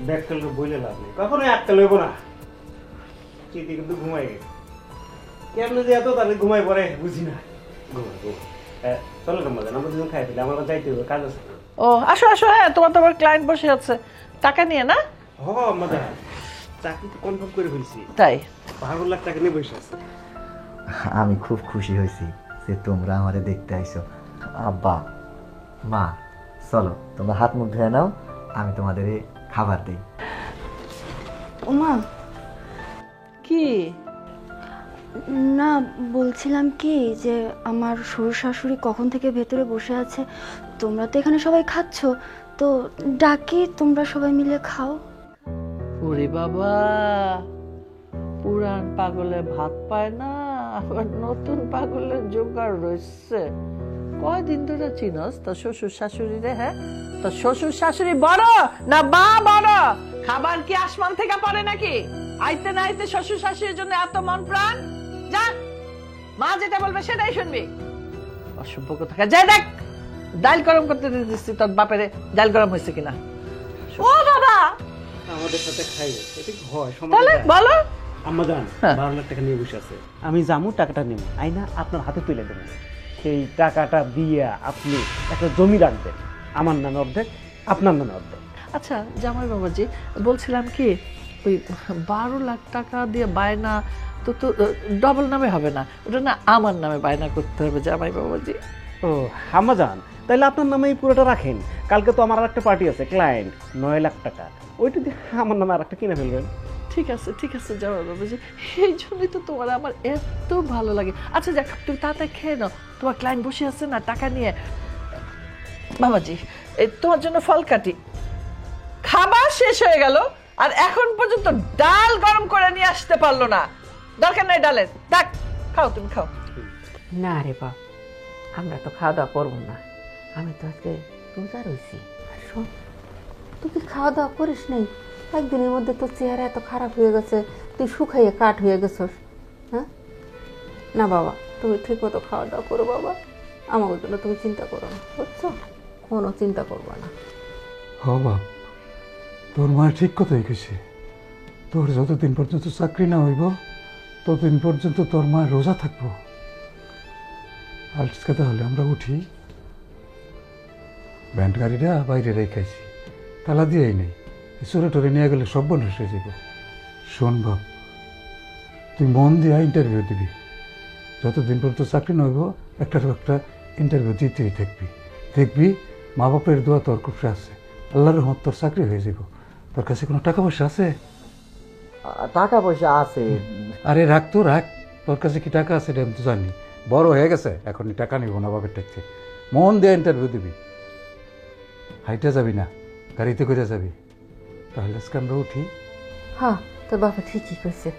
ব্যাগটা বইলে লাভ নেই, কখনো একটা লইব না। চিঠি কিন্তু ঘুমাই গেছে, কেমন যে এত তাহলে ঘুমাই পড়ে বুঝি না। চলো রমাদান, আমরা দুজন খাই ফেলি, আমার যাইতে হবে, কাজ আছে। ও আসো আসো, হ্যাঁ তোমার তো আবার ক্লায়েন্ট বসে আছে, টাকা নিয়ে না? হ আমাদের চাকরি তো কনফার্ম করে ফেলছি, তাই 12 লাখ টাকা নিয়ে বসে আছে। আমি খুব খুশি হয়েছি যে তোমরা আমারে দেখতে আইছো। আব্বা, মা, চলো তোমরা হাত মুখ ধুয়ে নাও, আমি তোমাদের খাবার দিই। ওমা, কি? না বলছিলাম কি যে আমার শ্বশুর শাশুড়ি কখন থেকে ভেতরে বসে আছে, তোমরা তো এখানে সবাই খাচ্ছ, তো ডাকি তোমরা সবাই মিলে খাও। ওরে বাবা, পুরান পাগলে ভাত পায় না, আবার নতুন পাগলের জোগাড় রয়েছে। কয়দিন ধরে চিনস তোর শ্বশুর শাশুড়ি রে? হ্যাঁ, তোর শ্বশুর শাশুড়ি বড় না মা বড়? খাবার কি আসমান থেকে পড়ে নাকি? আইতে না আইতে শ্বশুর শাশুড়ির জন্য এত মন প্রাণ? যা, মা যেটা বলবে সেটাই শুনবি। অসভ্য কোথাকার, যাই দেখ ডাল গরম করতে দিচ্ছি তোর বাপেরে, ডাল গরম হয়েছে কিনা। ও বাবা, আমাদের সাথে খাইবে, এটা কি হয়? তাহলে বলো। আম্মা জান 12 লাখ টাকা নিয়ে বসে আছে, আমি যামু টাকাটা নেব, আইনা আপনার হাতে তুলে দেবেন। সেই টাকাটা দিয়ে আপনি একটা জমি রাখবেন, আমার নামে অর্ধেক, আপনার নামে অর্ধেক। আচ্ছা জামাই বাবাজি, বলছিলাম কি, ওই 12 লাখ টাকা দিয়ে বায়না তো তো ডবল নামে হবে না, ওটা না আমার নামে বায়না করতে হবে জামাই বাবাজি। ও আম্মাজান, তাহলে আপনার নামেই পুরোটা রাখেন। কালকে তো আমার আরেকটা পার্টি আছে, ক্লায়েন্ট 9 লাখ টাকা, ওইটা দিয়ে আমার নামে আরেকটা কিনে ফেলবেন। ঠিক আছে জামাই বাবাজি, এই জন্যই তো তোমার আমার এত ভালো লাগে। আচ্ছা যাক, তুমি তাড়াতাড়ি খেয়ে নাও, তোমার ক্লায়েন্ট বসে আছে না টাকা নিয়ে। বাবাজি, এই তোমার জন্য ফল কাটি। খাবার শেষ হয়ে গেল আর এখন পর্যন্ত ডাল গরম করে নিয়ে আসতে পারলো না। দরকার নাই ডালের, দেখ খাও, তুমি খাও। না রে বাপ, আমরা তো খাওয়া দাওয়া করবো না, আমি তো আজকে রোজা রয়েছি। আর শোন, তুই কি খাওয়া দাওয়া করিস নাই? একদিনের মধ্যে তোর চেহারা এত খারাপ হয়ে গেছে, তুই শুকাইয়ে কাঠ হয়ে গেছস। হ্যাঁ না বাবা, তুমি ঠিক মতো খাওয়া দাওয়া করো বাবা, আমার জন্য তুমি চিন্তা করো না, বুঝছো? কোনো চিন্তা করবা না। হ বাপ, তোর মা ঠিক কথাই কইছে। তোর যতদিন পর্যন্ত চাকরি না হইব ততদিন পর্যন্ত তোর মা রোজা থাকবো। আজকে তাহলে আমরা উঠি। ব্যান্ড গাড়িটা বাইরে রেখেছি, তালা দিয়েই নেই, চোরে টোরে নিয়ে গেলে সব বন্ধ হয়ে যাব। শোন বাপ, তুই মন দিয়া ইন্টারভিউ দিবি। যতদিন পর্যন্ত চাকরি না হইব একটার একটা ইন্টারভিউ দিতেই থাকবি। দেখবি মা বাপের দোয়া তোর খুশি আছে, আল্লাহর রহমত তোর চাকরি হয়ে যাব। তোর কাছে কোনো টাকা পয়সা আছে? টাকা পয়সা আছে। আরে রাখ তো রাখ, তোর কাছে কি টাকা আছে আমি তো জানি। বড় হয়ে গেছে, এখন টাকা নিব না বাপের টাকতে। মন দিয়ে ইন্টারভিউ দিবি, হাইটে যাবি না, গাড়িতে করে যাবি। তাহলে আজকে আমরা উঠি। হ্যাঁ, তোর বাবা ঠিকই কইছে,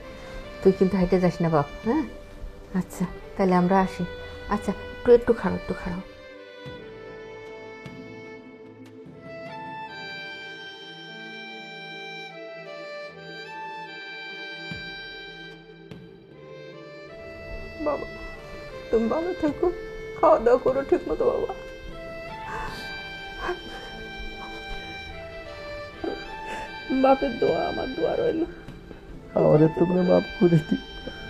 তুই কিন্তু হাইটে যাস না বাপ। হ্যাঁ আচ্ছা, তাহলে আমরা আসি। আচ্ছা একটু খাড়ো। বাবা তুমি ভালো থেকো, খাওয়া দাওয়া করো ঠিক মতো বাবা। বাপের দোয়া আমার দোয়া রইল। আমাদের তোমরা মাফ করে দিই,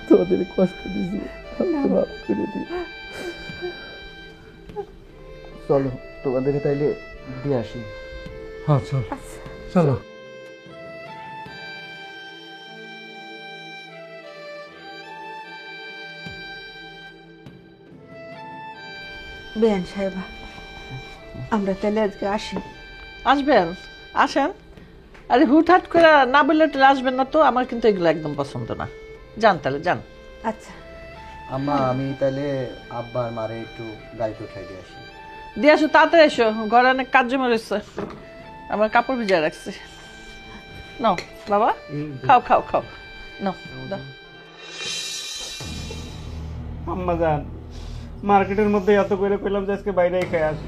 তোমাদের কষ্ট দিয়েছি, মাফ করে দিই। চলো তোমাদেরকে তাইলে দিয়ে আসি। হ্যাঁ চল, চলো। বেয়ান সাহেবা, আমরা তাহলে আজকে আসি। আসবেন, আসেন। আরে হুটহাট করে না বললে আসবেন না তো, আমার কিন্তু এগুলো একদম পছন্দ না। যান তাহলে যান। আচ্ছা আম্মা, আমি তাহলে আব্বা আর মারে একটু গাড়িতে উঠাই দিয়ে আসি। দিয়ে আসো, তাড়াতাড়ি এসো, ঘরে অনেক কাজ জমে রয়েছে, আমার কাপড় ভিজায় রাখছি। নাও বাবা, খাও নাও দাও। আম্মাজান, মার্কেটের মধ্যে এত করে পেলাম যে আজকে বাইরেই খেয়ে আসি,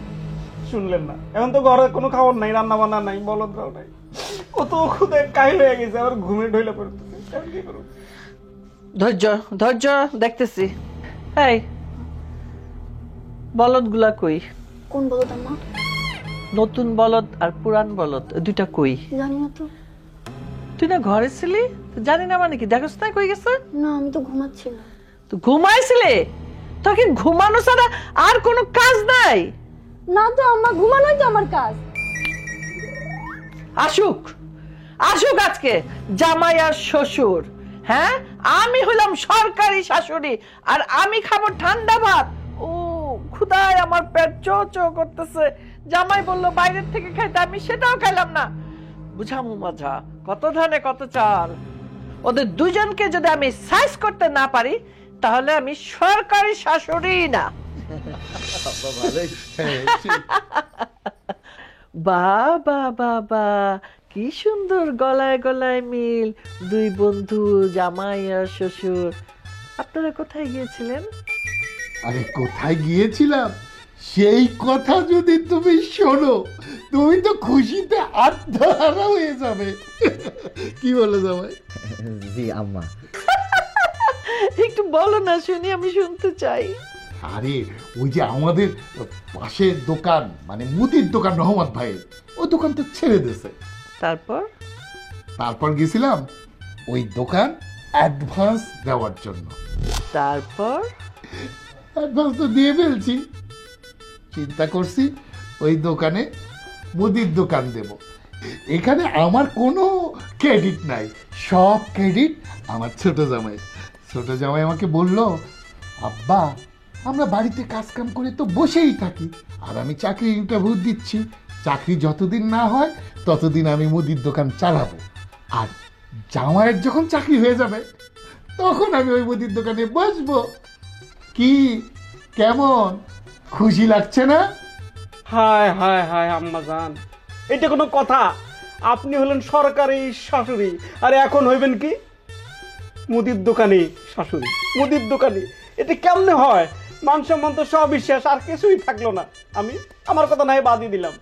শুনলেন না? এখন তো ঘরে কোনো খাবার নাই, রান্না বান্না নাই, বলদরাও নাই, কত খুদে কাহিল হয়ে গেছে, আবার ঘুমে ঢইলে পড়তেছে। কি করব? ধৈর্য দেখতেছি। এই বলদ গুলা কই? কোন বলদ আম্মা? নতুন বলদ আর পুরান বলদ, দুইটা কই? জানি না তো। তুই না ঘরে ছিলি, জানি না মানে কি? দেখোস না কই গেছে? না, আমি তো ঘুমাচ্ছিলাম। তুই ঘুমাইছিলে? তোর কি ঘুমানো ছাড়া আর কোনো কাজ নাই? না তো আম্মা, ঘুমানোই তো আমার কাজ। আসুক আজকে জামাই আর শ্বশুর। হ্যাঁ, আমি হলাম সরকারি শাশুড়ি আর আমি খাবো ঠান্ডা ভাত। ও খুদায়, আমার পেট চো চো করতেছে। জামাই বললো বাইরের থেকে খাইতে, আমি সেটাও খাইলাম না। বুঝামু মজা, কত ধানে কত চাল। ওদের দুজনকে যদি আমি সাইজ করতে না পারি তাহলে আমি সরকারি শাশুড়ি না। বাবা কি সুন্দর গলায় গলায় মিল, দুই বন্ধু, জামাই আর শ্বশুর। আপনারা কোথায় গিয়েছিলেন? আরে কোথায় গিয়েছিলাম সেই কথা যদি তুমি শোনো, তুমি তো খুশিতে আত্মহারা হয়ে যাবে। কি বলে জামাই? জি আম্মা। একটু বলো না শুনি, আমি শুনতে চাই। আরে ওই যে আমাদের পাশের দোকান, মানে মুদির দোকান রহমত ভাইয়ের, ওই দোকান তো ছেড়ে দিয়েছে। তারপর গেছিলাম ওই দোকান অ্যাডভান্স দেওয়ার জন্য। তারপর অ্যাডভান্স তো দিয়ে ফেলছি, চিন্তা করছি ওই দোকানে মুদির দোকান দেব। এখানে আমার কোনো ক্রেডিট নাই, সব ক্রেডিট আমার ছোট জামাই। ছোট জামাই আমাকে বলল, আব্বা আমরা বাড়িতে কাজ কাম করে তো বসেই থাকি, আর আমি চাকরি ইন্টারভিউ দিচ্ছি, চাকরি যতদিন না হয় ততদিন আমি মুদির দোকান চালাবো, আর জামাইয়ের যখন চাকরি হয়ে যাবে তখন আমি ওই মুদির দোকানে বসবো। কি কেমন খুশি লাগছে না? হায় হায় হায় আম্মাজান, এটা কোনো কথা? আপনি হলেন সরকারি শাশুড়ি, আর এখন হইবেন কি মুদির দোকানি শাশুড়ি, মুদির দোকানি। এটা কেমনে হয়? মান সম্মান তো সব বিশ্বাস, আর কিছুই থাকলো না। আমি আমার কথা নাই বাদই দিলাম,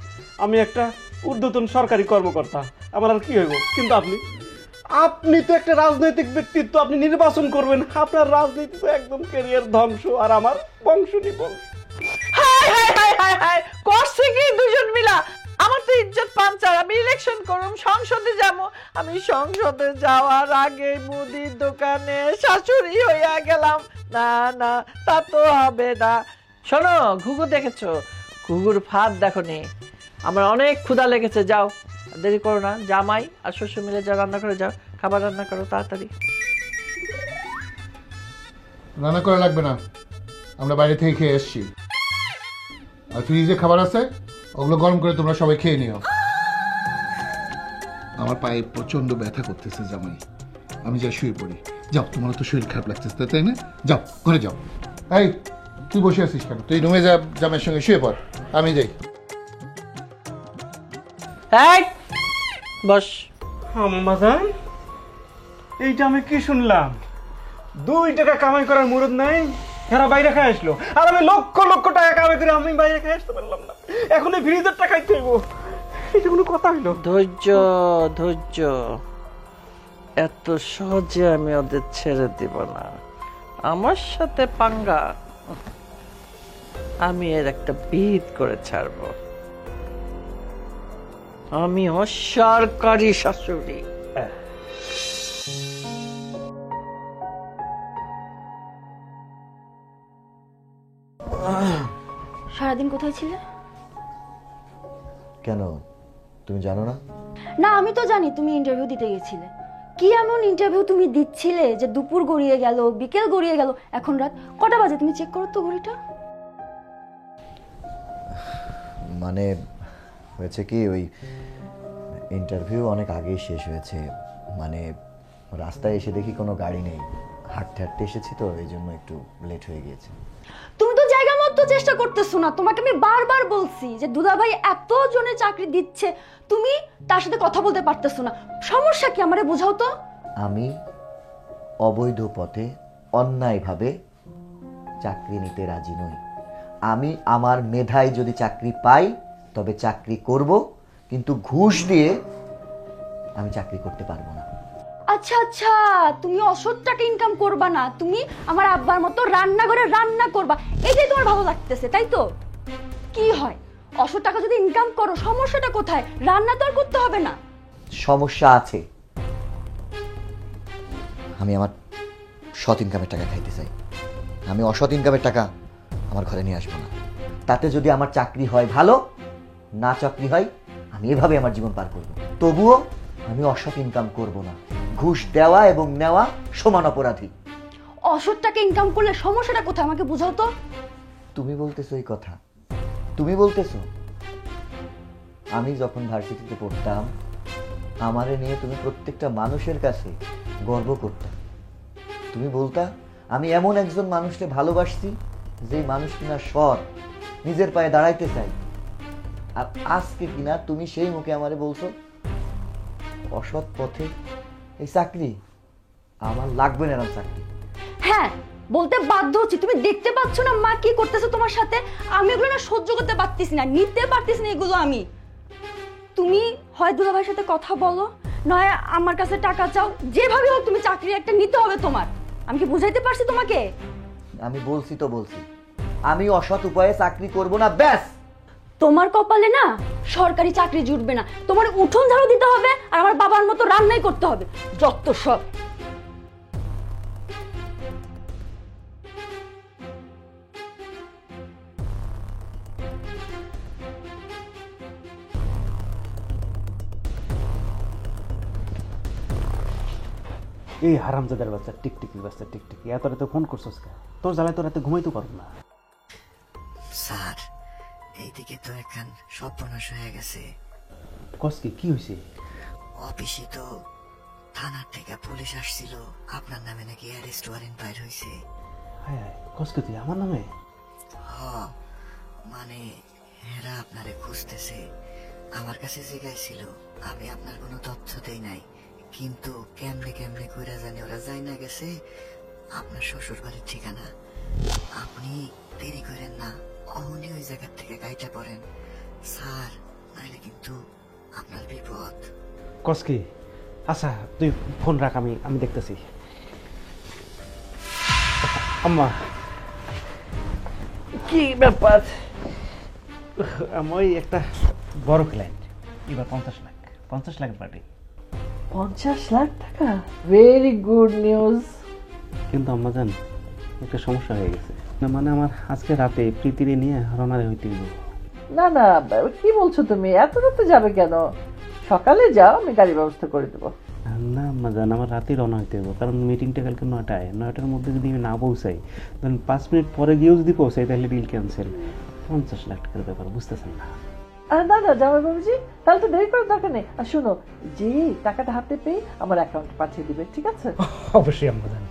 আমি একটা ঊর্ধ্বতন সরকারি কর্মকর্তা, আমার আর কি হইব? কিন্তু আপনি তো একটা রাজনৈতিক ব্যক্তিত্ব, আপনি নির্বাচন করবেন, আপনার রাজনীতি তো একদম ক্যারিয়ার ধ্বংস, আর আমার বংশ নিবংশ। হাই হাই হাই হাই হাই, করছে কি দুজন মিলা? আমার তো ইজ্জত পাঞ্চার, আমি ইলেকশন করুম, সংসদে যাবো, আমি সংসদে যাওয়ার আগে মুদির দোকানে শাশুড়ি হইয়া গেলাম। না না, তা তো হবে না। শোনো, ঘুঘু দেখেছো? ঘুঘুর ফাঁদ দেখোনি? আমার অনেক ক্ষুধা লেগেছে, যাও, দেরি করো না, জামাই আর শ্বশুর মিলে যা রান্না করে যাও, খাবার রান্না করো তাড়াতাড়ি। রান্না করা লাগবে না, আমরা বাইরে থেকে খেয়ে এসছি, আর ফ্রিজে খাবার আছে, ওগুলো গরম করে তোমরা সবাই খেয়ে নিও। আমার পায়ে প্রচন্ড ব্যথা করতেছে জামাই, আমি যাই শুয়ে পড়ি। যাও, তোমার তো শরীর খারাপ লাগতেছে তাই না? যাও ঘরে যাও। এই তুই বসে আছিস কেন? তুই রুমে যা, জামাইয়ের সঙ্গে শুয়ে পড়, আমি যাই। বস। আম্মাজান, এইটা আমি কি শুনলাম? 2 টাকা কামাই করার মুরদ নাই, এরা বাইরে খাই আসলো, আর আমি লক্ষ লক্ষ টাকা কামাই করে আমি বাইরে খাই আসতে পারলাম না। এখন এই ফ্রিজের টাকাই খাইব, এটা কোনো কথা হইলো? ধৈর্য ধৈর্য, এত সহজে আমি ওদের ছেড়ে দিব না। আমার সাথে পাঙ্গা, আমি এর একটা বিহিত করে ছাড়বো। আমি সরকারি শাশুড়ি। সারাদিন কোথায় ছিলে? কেন, তুমি জানো না? না, আমি তো জানি তুমি ইন্টারভিউ দিতে গেছিলে। কি এমন ইন্টারভিউ তুমি দিচ্ছিলে যে দুপুর গড়িয়ে গেল, বিকেল গড়িয়ে গেল, এখন রাত কটা বাজে? তুমি চেক করো তো ঘড়িটা। মানে হয়েছে কি, ওই ইন্টারভিউ অনেক আগেই শেষ হয়েছে, মানে রাস্তায় এসে দেখি কোনো গাড়ি নেই, হাঁটতে হাঁটতে এসেছি তো, এই জন্য একটু লেট হয়ে গিয়েছে। তুমি তো জায়গা মতো চেষ্টা করতেছো না। তোমাকে আমি বারবার বলছি যে দুলাভাই এত জনে চাকরি দিচ্ছে, তুমি তার সাথে কথা বলতে পারতেছো না। সমস্যা কি আমারে বোঝাও তো। আমি অবৈধ পথে অন্যায়ভাবে চাকরি নিতে রাজি নই। আমি আমার মেধায় যদি চাকরি পাই তবে চাকরি করব, কিন্তু ঘুষ দিয়ে আমি চাকরি করতে পারবো না। আচ্ছা আচ্ছা, তুমি অসৎ টাকা ইনকাম করবা না, তুমি আমার আব্বার মতো রান্নাঘরে রান্না করবা, এটাই তোমার ভালো লাগতেছে, তাই তো? কি হয়, অসৎ টাকা যদি ইনকাম করো, সমস্যাটা কোথায়? রান্না তো আর করতে হবে না। সমস্যা আছে, আমি আমার সৎ ইনকামের টাকা খাইতে চাই, আমি অসৎ ইনকামের টাকা আমার ঘরে নিয়ে আসবো না। তাতে যদি আমার চাকরি হয় ভালো, না চাকরি হয় আমি এভাবে আমার জীবন পার করব। তবুও আমি অসৎ ইনকাম করব না। ঘুষ দেওয়া এবং নেওয়া সমান অপরাধী। অসৎ টাকা ইনকাম করলে সমস্যাটা কোথায় আমাকে বোঝাও তো। তুমি বলতেছো এই কথা? তুমি বলতেছো? আমি যখন ভার্সিটিতে পড়তাম, আমারে নিয়ে তুমি প্রত্যেকটা মানুষের কাছে গর্ব করতা। তুমি বলতা আমি এমন একজন মানুষকে ভালোবাসছি যে মানুষ কিনা সৎ, নিজের পায়ে দাঁড়াইতে চাই। আর আজকে কিনা তুমি সেই মুখে আমারে বলছো অসৎ পথে এই চাকরি আমার লাগবে না, এরকম চাকরি। হ্যাঁ, বলতে বাধ্য হচ্ছি। তুমি দেখতে পাচ্ছ না মা কি করতেছে তোমার সাথে? আমি এগুলো না সহ্য করতে পারতেছি না, নিতে পারতেছি না এগুলো আমি। তুমি হয় দুলাভাইয়ের সাথে কথা বলো, নয় আমার কাছে টাকা চাও, যেভাবে হোক তুমি চাকরি একটা নিতে হবে তোমার। আমি কি বুঝাইতে পারছি তোমাকে? আমি বলছি তো বলছি, আমি অসৎ উপায়ে চাকরি করব না, ব্যাস। তোমার কপালে না সরকারি চাকরি জুটবে না, তোমার উঠোন ঝাড়ু দিতে হবে আর আমার বাবার মতো রান্নাই করতে হবে, যত সব। এই হারামজাদার বাচ্চা টিকটিকি এত রাতে ফোন করছস কে? তোর জ্বালায় তো রাতে ঘুমাইতে পারবো না। স্যার এইদিকে তো এখন সর্বনাশ হয়ে গেছে। কসকে কি হয়েছে? অফিসে তো থানার থেকে পুলিশ আসছিল, আপনার নামে নাকি অ্যারেস্ট ওয়ারেন্ট বাইর হয়েছে। হায় হায়, কসকে তুই আমার নামে? হ, মানে এরা আপনারে খুঁজতেছে। আমার কাছে জিজ্ঞাসছিল, আমি আপনার কোনো তথ্য দেই নাই, কিন্তু কেমনে কেমনে কইরা জানি ওরা যাই না গেছে আপনার শ্বশুর বাড়ির ঠিকানা। আপনি দেরি করেন না, অহনি ওই জায়গা থেকে গাইটা পড়েন স্যার, নাইলে কিন্তু আপনার বিপদ। কসকে? আচ্ছা তুই ফোন রাখ, আমি দেখতেছি। আম্মা কি ব্যাপার? আমার ওই একটা বড় ক্লায়েন্ট, এবার 50 লাখ পার্টি। 50 লাখ টাকা? Very good news. কিন্তু আম্মা জান, একটা সমস্যা হয়ে গেছে। না মানে আমার আজকে রাতে প্রীতিরে নিয়ে রওনারে হইতে দিব। না না, কি বলছো তুমি? এত রাতে যাবে কেন? সকালে যাও, আমি গাড়ি ব্যবস্থা করে দেবো। না আম্মা জান, আমার রাতেই রওনা হইতে হবে, কারণ মিটিংটা কালকে 9টার মধ্যে যদি আমি না পৌঁছাই, ধরুন 5 মিনিট পরে গিয়েও যদি পৌঁছাই তাহলে ডিল ক্যান্সেল। 50 লাখ টাকার ব্যাপার, বুঝতেছেন না? না না জামাই বাবুজি, তাহলে তো দেরি করার দরকার নেই। আর শোনো, যে টাকাটা হাতে পেয়ে আমার অ্যাকাউন্টে পাঠিয়ে দিবে, ঠিক আছে? অবশ্যই আম্মা জান,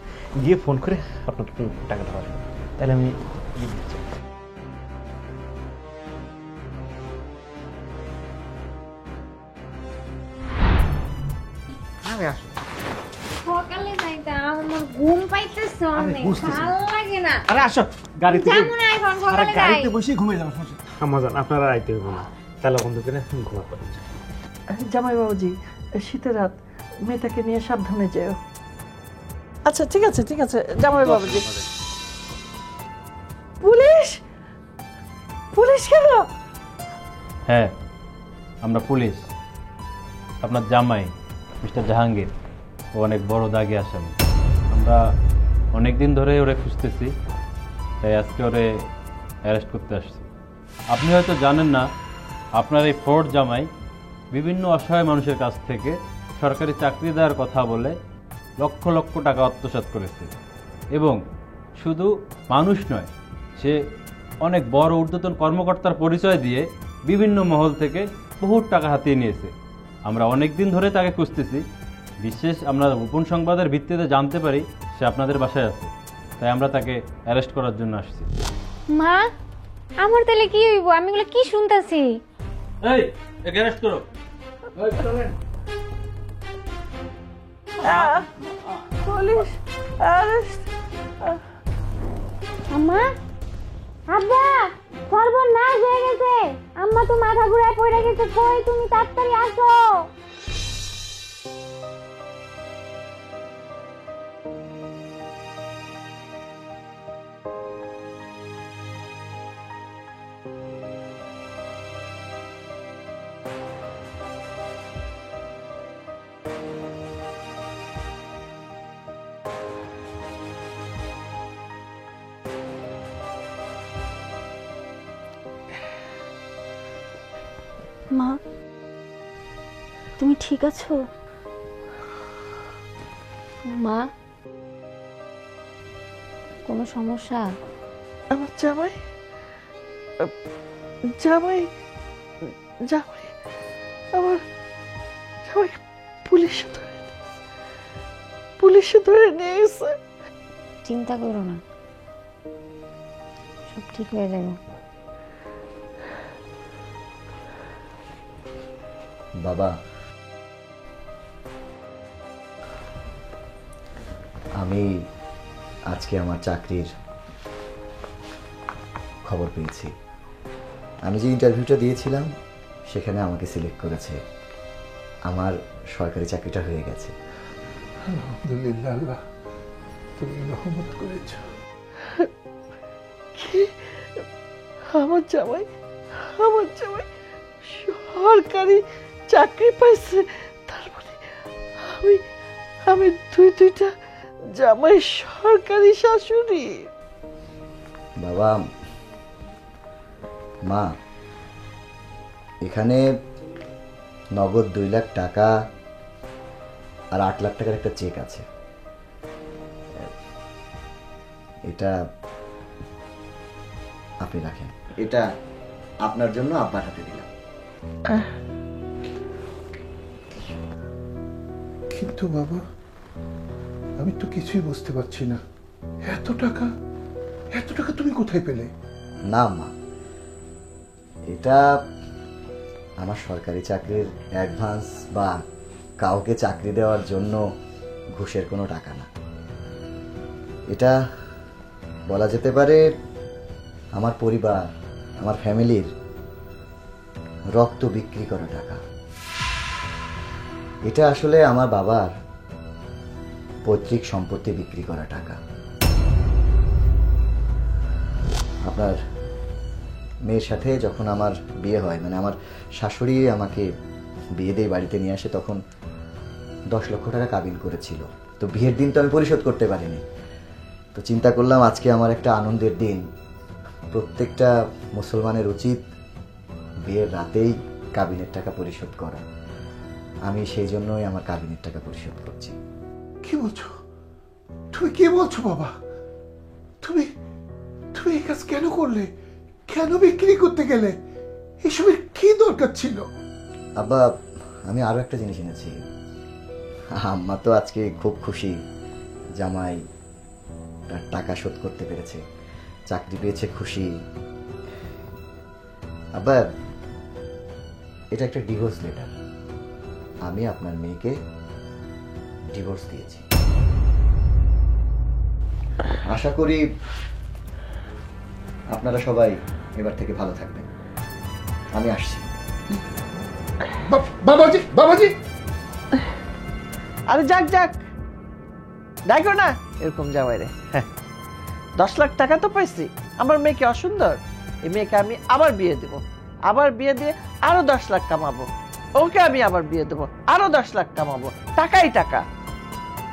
গিয়ে ফোন করে আপনার টাকাটা পাঠাবো, তাহলে আমি সকালে যাইতাম, আমার ঘুম পাইতেছে অনেক, ভালো লাগে না। আরে আসো গাড়িতে, যাবো না এখন, সকালে যাই। বসে ঘুমিয়ে যাবো। আম্মা জান, আপনারা আইতে হবে না, তাহলে বন্ধ করে ঘুমা পড়েন। জামাই বাবুজি, শীতের রাত, মেয়েটাকে নিয়ে সাবধানে যেও। আচ্ছা ঠিক আছে ঠিক আছে জামাই বাবুজি। পুলিশ? পুলিশ কেন? হ্যাঁ, আমরা পুলিশ। আপনার জামাই মিস্টার জাহাঙ্গীর, ও অনেক বড় দাগে আসামি। আমরা অনেক দিন ধরে ওরে খুঁজতেছি, তাই আজকে ওরে অ্যারেস্ট করতে আসছি। আপনি হয়তো জানেন না, আপনার এই ফোর্ট জামাই বিভিন্ন অসহায় মানুষের কাছ থেকে সরকারি চাকরি দেওয়ার কথা বলে লক্ষ লক্ষ টাকা আত্মসাৎ করেছে, এবং শুধু মানুষ নয়, সে অনেক বড় ঊর্ধ্বতন কর্মকর্তার পরিচয় দিয়ে বিভিন্ন মহল থেকে বহু টাকা হাতিয়ে নিয়েছে। আমরা অনেক দিন ধরে তাকে খুঁজতেছি। বিশেষ আমরা গোপন সংবাদের ভিত্তিতে জানতে পারি সে আপনাদের বাসায় আছে, তাই আমরা তাকে অ্যারেস্ট করার জন্য আসছি। মা, আমার তাহলে কি হইব? আমি এগুলো কি শুনতাছি? এই, একে অ্যারেস্ট করো। Police arrest? আম্মা, আব্বা, সর্বনাশ হয়ে গেছে। আম্মা তো মাথা ঘুরায় পড়ে গেছে। কই তুমি, তাড়াতাড়ি আসো। মা, তুমি ঠিক আছো? মা, কোনো সমস্যা? আমার জামাই জামাই জামাই আমার জামাই পুলিশে ধরে নিয়ে গেছে। চিন্তা করো না, সব ঠিক হয়ে যাবে। বাবা, আমি আজকে আমার চাকরির খবর পেয়েছি। আমি যে ইন্টারভিউটা দিয়েছিলাম সেখানে আমাকে সিলেক্ট করেছে। আমার সরকারি চাকরিটা হয়ে গেছে। আলহামদুলিল্লাহ, আল্লাহ তুমি রহমত করেছ। কি? আমার জামাই সরকারি চাকরি পাইছে? তার মানে আমি দুইটা জামাই সরকারি শাশুড়ি। বাবা, মা, এখানে নগদ 2 লাখ টাকা আর 8 লাখ টাকার একটা চেক আছে। এটা আপনি রাখেন, এটা আপনার জন্য আব্বার হাতে দিলাম। কিন্তু বাবা, আমি তো কিছুই বুঝতে পারছি না, এত টাকা তুমি কোথায় পেলে? না মা, এটা আমার সরকারি চাকরির অ্যাডভান্স বা কাউকে চাকরি দেওয়ার জন্য ঘুষের কোনো টাকা না। এটা বলা যেতে পারে আমার পরিবার, আমার ফ্যামিলির রক্ত বিক্রি করা টাকা। এটা আসলে আমার বাবার পৈতৃক সম্পত্তি বিক্রি করা টাকা। আপনার মেয়ের সাথে যখন আমার বিয়ে হয়, মানে আমার শাশুড়ি আমাকে বিয়ে দিয়ে বাড়িতে নিয়ে আসে, তখন 10 লক্ষ টাকা কাবিন করেছিল। তো বিয়ের দিন তো আমি পরিশোধ করতে পারিনি। তো চিন্তা করলাম আজকে আমার একটা আনন্দের দিন, প্রত্যেকটা মুসলমানের উচিত বিয়ের রাতেই কাবিনের টাকা পরিশোধ করা। আমি সেই জন্যই আমার কাবিনের টাকা পরিশোধ করছি। কি বলছো তুমি? কি বলছো বাবা? তুমি এই কাজ কেন করলে? কেন বিক্রি করতে গেলে? এসবের কি দরকার ছিল? আব্বা, আমি আরো একটা জিনিস এনেছি। আম্মা তো আজকে খুব খুশি, জামাই তার টাকা শোধ করতে পেরেছে, চাকরি পেয়েছে, খুশি। আব্বা, এটা একটা ডিভোর্স লেটার। আমি আপনার মেয়েকে ডিভোর্স দিয়েছি। আশা করি আপনারা সবাই এবার থেকে ভালো থাকবেন। আমি আসছি। বাবাজি, আরে যাক দেখো না এরকম জামাই রে। 10 লাখ টাকা তো পাইছি, আমার মেয়েকে অসুন্দর, এই মেয়েকে আমি আবার বিয়ে দেব, আবার বিয়ে দিয়ে আরো 10 লাখ কামাবো, ওকে আমি আবার বিয়ে দেবো, আরো 10 লাখ কামাবো। টাকাই টাকা,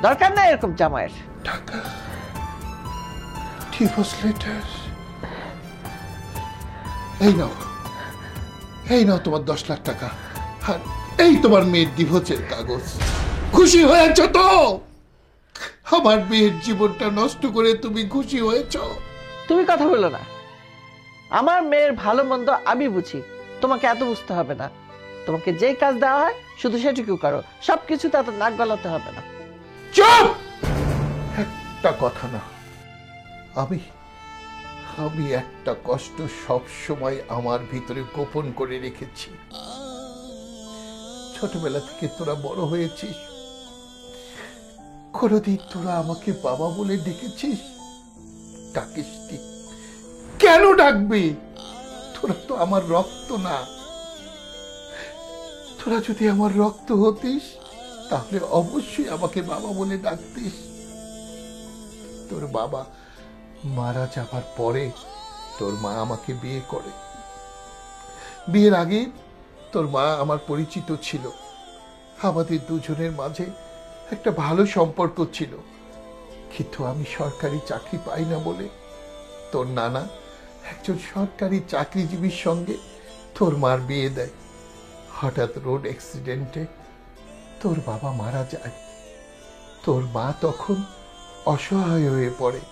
দরকার নাই এরকম জামাইয়ের। টাকা, ডিভোর্স লেটার। এই নাও তোমার 10 লাখ টাকা, আর এই তোমার মেয়ের ডিভোর্সের কাগজ। খুশি হয়েছ তো? আমার মেয়ের জীবনটা নষ্ট করে তুমি খুশি হয়েছ? তুমি কথা বলো না, আমার মেয়ের ভালো মন্দ আমি বুঝি, তোমাকে এত বুঝতে হবে না। তোমাকে যে কাজ দেওয়া হয় শুধু সেটুকু করো, সবকিছুতে এত নাক গলাতে হবে না। চুপ! একটা কথা না, আমি একটা কষ্ট সব সময় আমার ভিতরে গোপন করে রেখেছি। ছোটবেলা থেকে তোরা বড় হয়েছিস, কোনদিন তোরা আমাকে বাবা বলে ডেকেছিস? ডাকিসনি। কেন ডাকবি? তোরা তো আমার রক্ত না। তোরা যদি আমার রক্ত হতিস তাহলে অবশ্যই আমাকে বাবা বলে ডাকতিস। তোর বাবা মারা যাবার পরে তোর মা আমাকে বিয়ে করে। বিয়ের আগে তোর মা আমার পরিচিত ছিল, আমাদের দুজনের মাঝে একটা ভালো সম্পর্ক ছিল। কিন্তু আমি সরকারি চাকরি পাই না বলে তোর নানা একজন সরকারি চাকরিজীবীর সঙ্গে তোর মার বিয়ে দেয়। হঠাৎ রোড অ্যাক্সিডেন্টে তোর বাবা মারা যায়। তোর মা তখন অসহায় হয়ে পড়ে।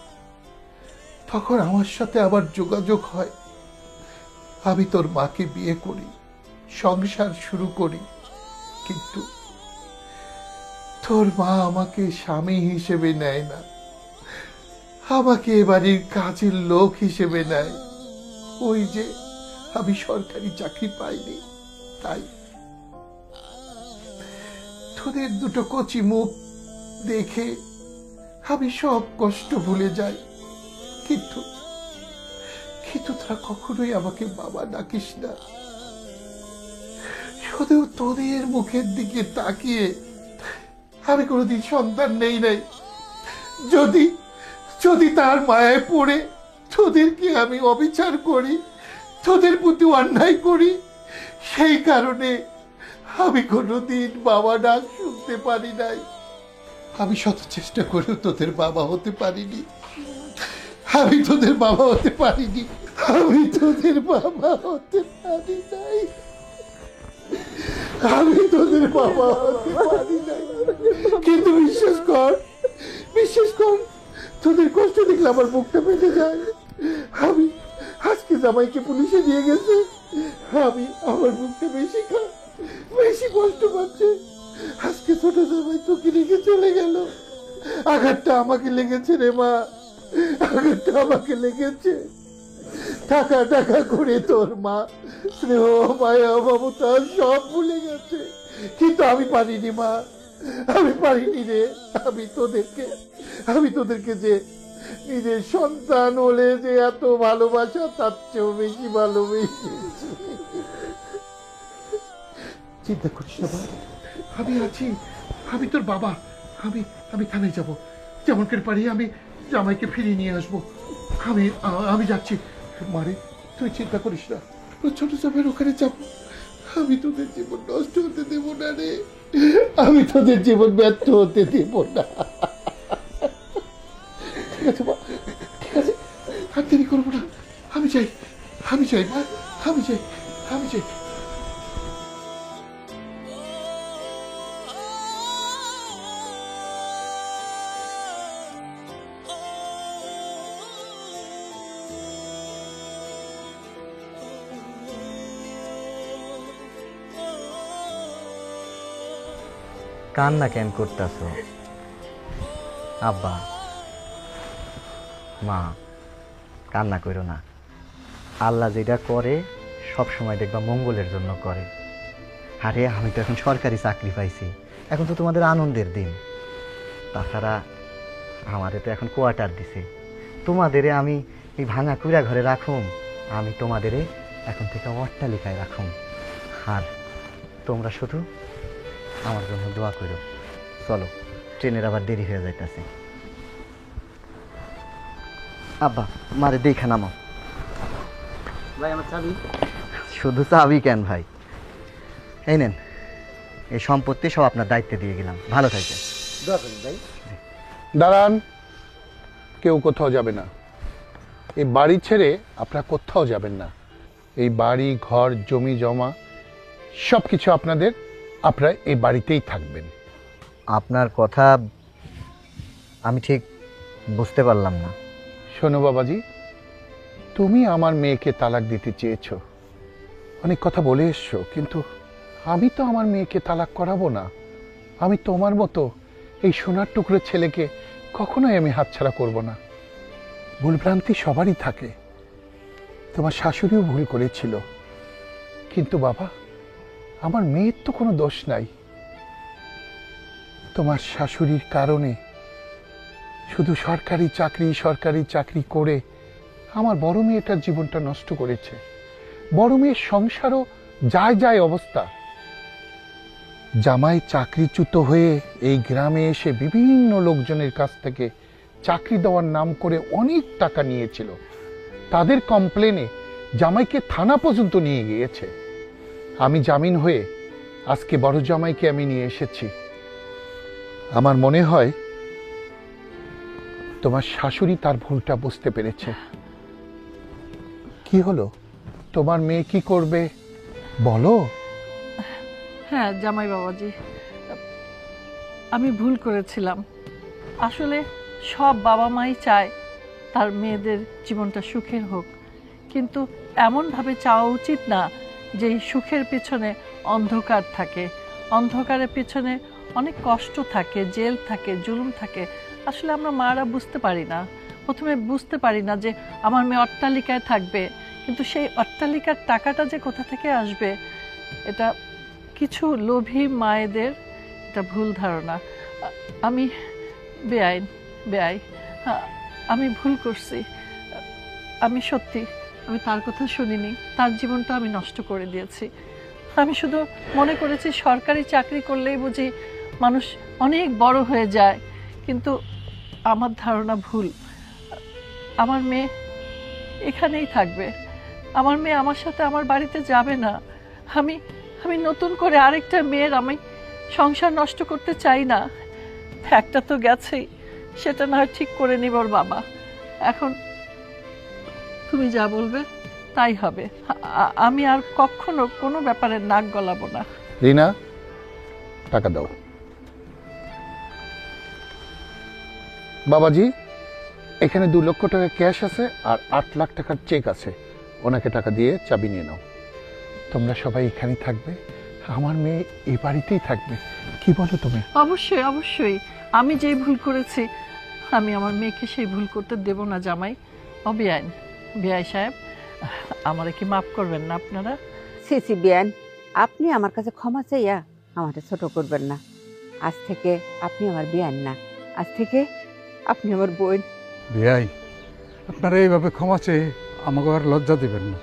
তখন আমার সাথে আবার যোগাযোগ হয়। আমি তোর মাকে বিয়ে করি, সংসার শুরু করি। কিন্তু তোর মা আমাকে স্বামী হিসেবে নেয় না, আমাকে এবাড়ির কাজের লোক হিসেবে নেয়। ওই যে আমি সরকারি চাকরি পাইনি, তাই তোদের দুটো কচি মুখ দেখে আমি সব কষ্ট ভুলে যাই। কিন্তু তোরা কখনোই আমাকে বাবা ডাকিস না। শুধু তোদের মুখের দিকে তাকিয়ে আমি কোনোদিন সন্তান নেই নাই। যদি তার মায়ায় পড়ে তোদেরকে আমি অবিচার করি, তোদের প্রতি অন্যায় করি, সেই কারণে আমি কোনোদিন বাবা ডাক শুনতে পারি নাই। আমি শত চেষ্টা করেও তোদের বাবা হতে পারিনি। আমি তোদের বাবা হতে পারিনি। আমি তোদের বাবা হতে পারি নাই। আমি তোদের বাবা হতে পারি নাই। কিন্তু বিশ্বাস কর, তোদের কষ্ট দেখলে আমার বুকটা ফেটে যায়। আমি আজকে জামাইকে পুলিশে নিয়ে গেছে, আমি আমার বুকটা বেশি কষ্ট পাচ্ছে। আজকে ছোট জামাই তোকে রেখে চলে গেল, আঘাতটা আমাকে লেগেছে রে মা, আঘাতটা আমাকে লেগেছে। টাকা টাকা করে তোর মা স্নেহ মায়া মমতা সব ভুলে গেছে, কিন্তু আমি পারিনি মা, আমি পারিনি রে। আমি তোদেরকে যে নিজের সন্তান হলে যে এত ভালোবাসা, তার চেয়েও বেশি ভালোবেসেছি। চিন্তা করিস না মা, আমি আছি, আমি তোর বাবা। আমি থানায় যাব, যেমন করে পারি আমি জামাইকে ফিরিয়ে নিয়ে আসবো। আমি যাচ্ছি মারে, তুই চিন্তা করিস না, তোর ছোট জামাইয়ের ওখানে যাব। আমি তোদের জীবন নষ্ট হতে দেব না রে, আমি তোদের জীবন ব্যর্থ হতে দেব না। ঠিক আছে মা, ঠিক আছে, আর দেরি করবো না। আমি চাই মা, আমি চাই। কান্না কেন করতেছ আব্বা? মা, কান্না করো না। আল্লাহ যেটা করে সব সময় দেখবা মঙ্গলের জন্য করে। আরে আমি তো এখন সরকারি চাকরি পাইছি, এখন তো তোমাদের আনন্দের দিন। তাছাড়া আমারে তো এখন কোয়ার্টার দিছে, তোমাদেরে আমি এই ভাঙা কুড়া ঘরে রাখুম, আমি তোমাদেরে এখন থেকে অট্টালিকায় রাখুম। আর তোমরা শুধু আমার জন্য দোয়া করো। চলো, ট্রেনের আবার দেরি হয়ে যাইতেছে। আব্বা, মারে দেখা নামাও। ভাই আমার চাবি। শুধু চাবি কেন ভাই, এই নেন, এই সম্পত্তি সব আপনার দায়িত্বে দিয়ে গেলাম, ভালো থাকবেন। ভাই দাঁড়ান, কেউ কোথাও যাবে না। এই বাড়ি ছেড়ে আপনারা কোথাও যাবেন না। এই বাড়ি ঘর জমি জমা সব কিছু আপনাদের, আপনারা এই বাড়িতেই থাকবেন। আপনার কথা আমি ঠিক বুঝতে পারলাম না। শোনো বাবাজি, তুমি আমার মেয়েকে তালাক দিতে চেয়েছো, অনেক কথা বলে এসছো, কিন্তু আমি তো আমার মেয়েকে তালাক করাবো না। আমি তোমার মতো এই সোনার টুকরো ছেলেকে কখনোই আমি হাতছাড়া করব না। ভুলভ্রান্তি সবারই থাকে, তোমার শাশুড়িও ভুল করেছিল, কিন্তু বাবা আমার মেয়ের তো কোনো দোষ নাই। তোমার শাশুড়ির কারণে শুধু সরকারি চাকরি করে আমার বড় মেয়েটার জীবনটা নষ্ট করেছে। বড় মেয়ের সংসারও যায় অবস্থা। জামাই চাকরিচ্যুত হয়ে এই গ্রামে এসে বিভিন্ন লোকজনের কাছ থেকে চাকরি দেওয়ার নাম করে অনেক টাকা নিয়েছিল। তাদের কমপ্লেনে জামাইকে থানা পর্যন্ত নিয়ে গিয়েছে। আমি জামিন হয়ে আজকে বড় জামাইকে আমি নিয়ে এসেছি। আমার মনে হয় তোমার শাশুড়ি তার ভুলটা বুঝতে পেরেছে। কি হলো, তোমার মেয়ে কি করবে বলো? হ্যাঁ জামাই বাবাজি, আমি ভুল করেছিলাম। আসলে সব বাবা মাই চায় তার মেয়েদের জীবনটা সুখের হোক, কিন্তু এমনভাবে চাওয়া উচিত না যে এই সুখের পেছনে অন্ধকার থাকে, অন্ধকারের পেছনে অনেক কষ্ট থাকে, জেল থাকে, জুলুম থাকে। আসলে আমরা মারা বুঝতে পারি না, প্রথমে বুঝতে পারি না যে আমার মেয়ে অট্টালিকায় থাকবে, কিন্তু সেই অট্টালিকার টাকাটা যে কোথা থেকে আসবে এটা কিছু লোভী মায়েদের এটা ভুল ধারণা। আমি বেআইন, আমি ভুল করছি। আমি সত্যি আমি তার কথা শুনিনি, তার জীবনটা আমি নষ্ট করে দিয়েছি। আমি শুধু মনে করেছি সরকারি চাকরি করলেই বুঝি মানুষ অনেক বড় হয়ে যায়, কিন্তু আমার ধারণা ভুল। আমার মেয়ে এখানেই থাকবে, আমার মেয়ে আমার সাথে আমার বাড়িতে যাবে না। আমি নতুন করে আরেকটা মেয়ের আমি সংসার নষ্ট করতে চাই না। একটা তো গেছেই, সেটা না হয় ঠিক করে নিব বাবা। এখন তুমি যা বলবে তাই হবে। আমি আর কখনো কোনো ব্যাপারে নাক গলাবো না। রিনা, টাকা দাও। বাবাজি, এখানে 2 লক্ষ টাকা ক্যাশ আছে আর 8 লাখ টাকার চেক আছে, ওনাকে টাকা দিয়ে চাবি নিয়ে নাও। তোমরা সবাই এখানেই থাকবে, আমার মেয়ে এই বাড়িতেই থাকবে, কি বলো তুমি? অবশ্যই অবশ্যই, আমি যেই ভুল করেছি আমি আমার মেয়েকে সেই ভুল করতে দেব না জামাই। বেআইন, বেআই সাহেব, আমারে কি মাফ করবেন না আপনারা? সিসি বিয়ান, আপনি আমার কাছে ক্ষমা চাইয়া আমাকে ছোট করবেন না। আজ থেকে আপনি আমার বিয়ান না, আজ থেকে আপনি আমার বোন। বিয়াই, আপনারা এইভাবে ক্ষমা চেয়ে আমাকে আর লজ্জা দেবেন না।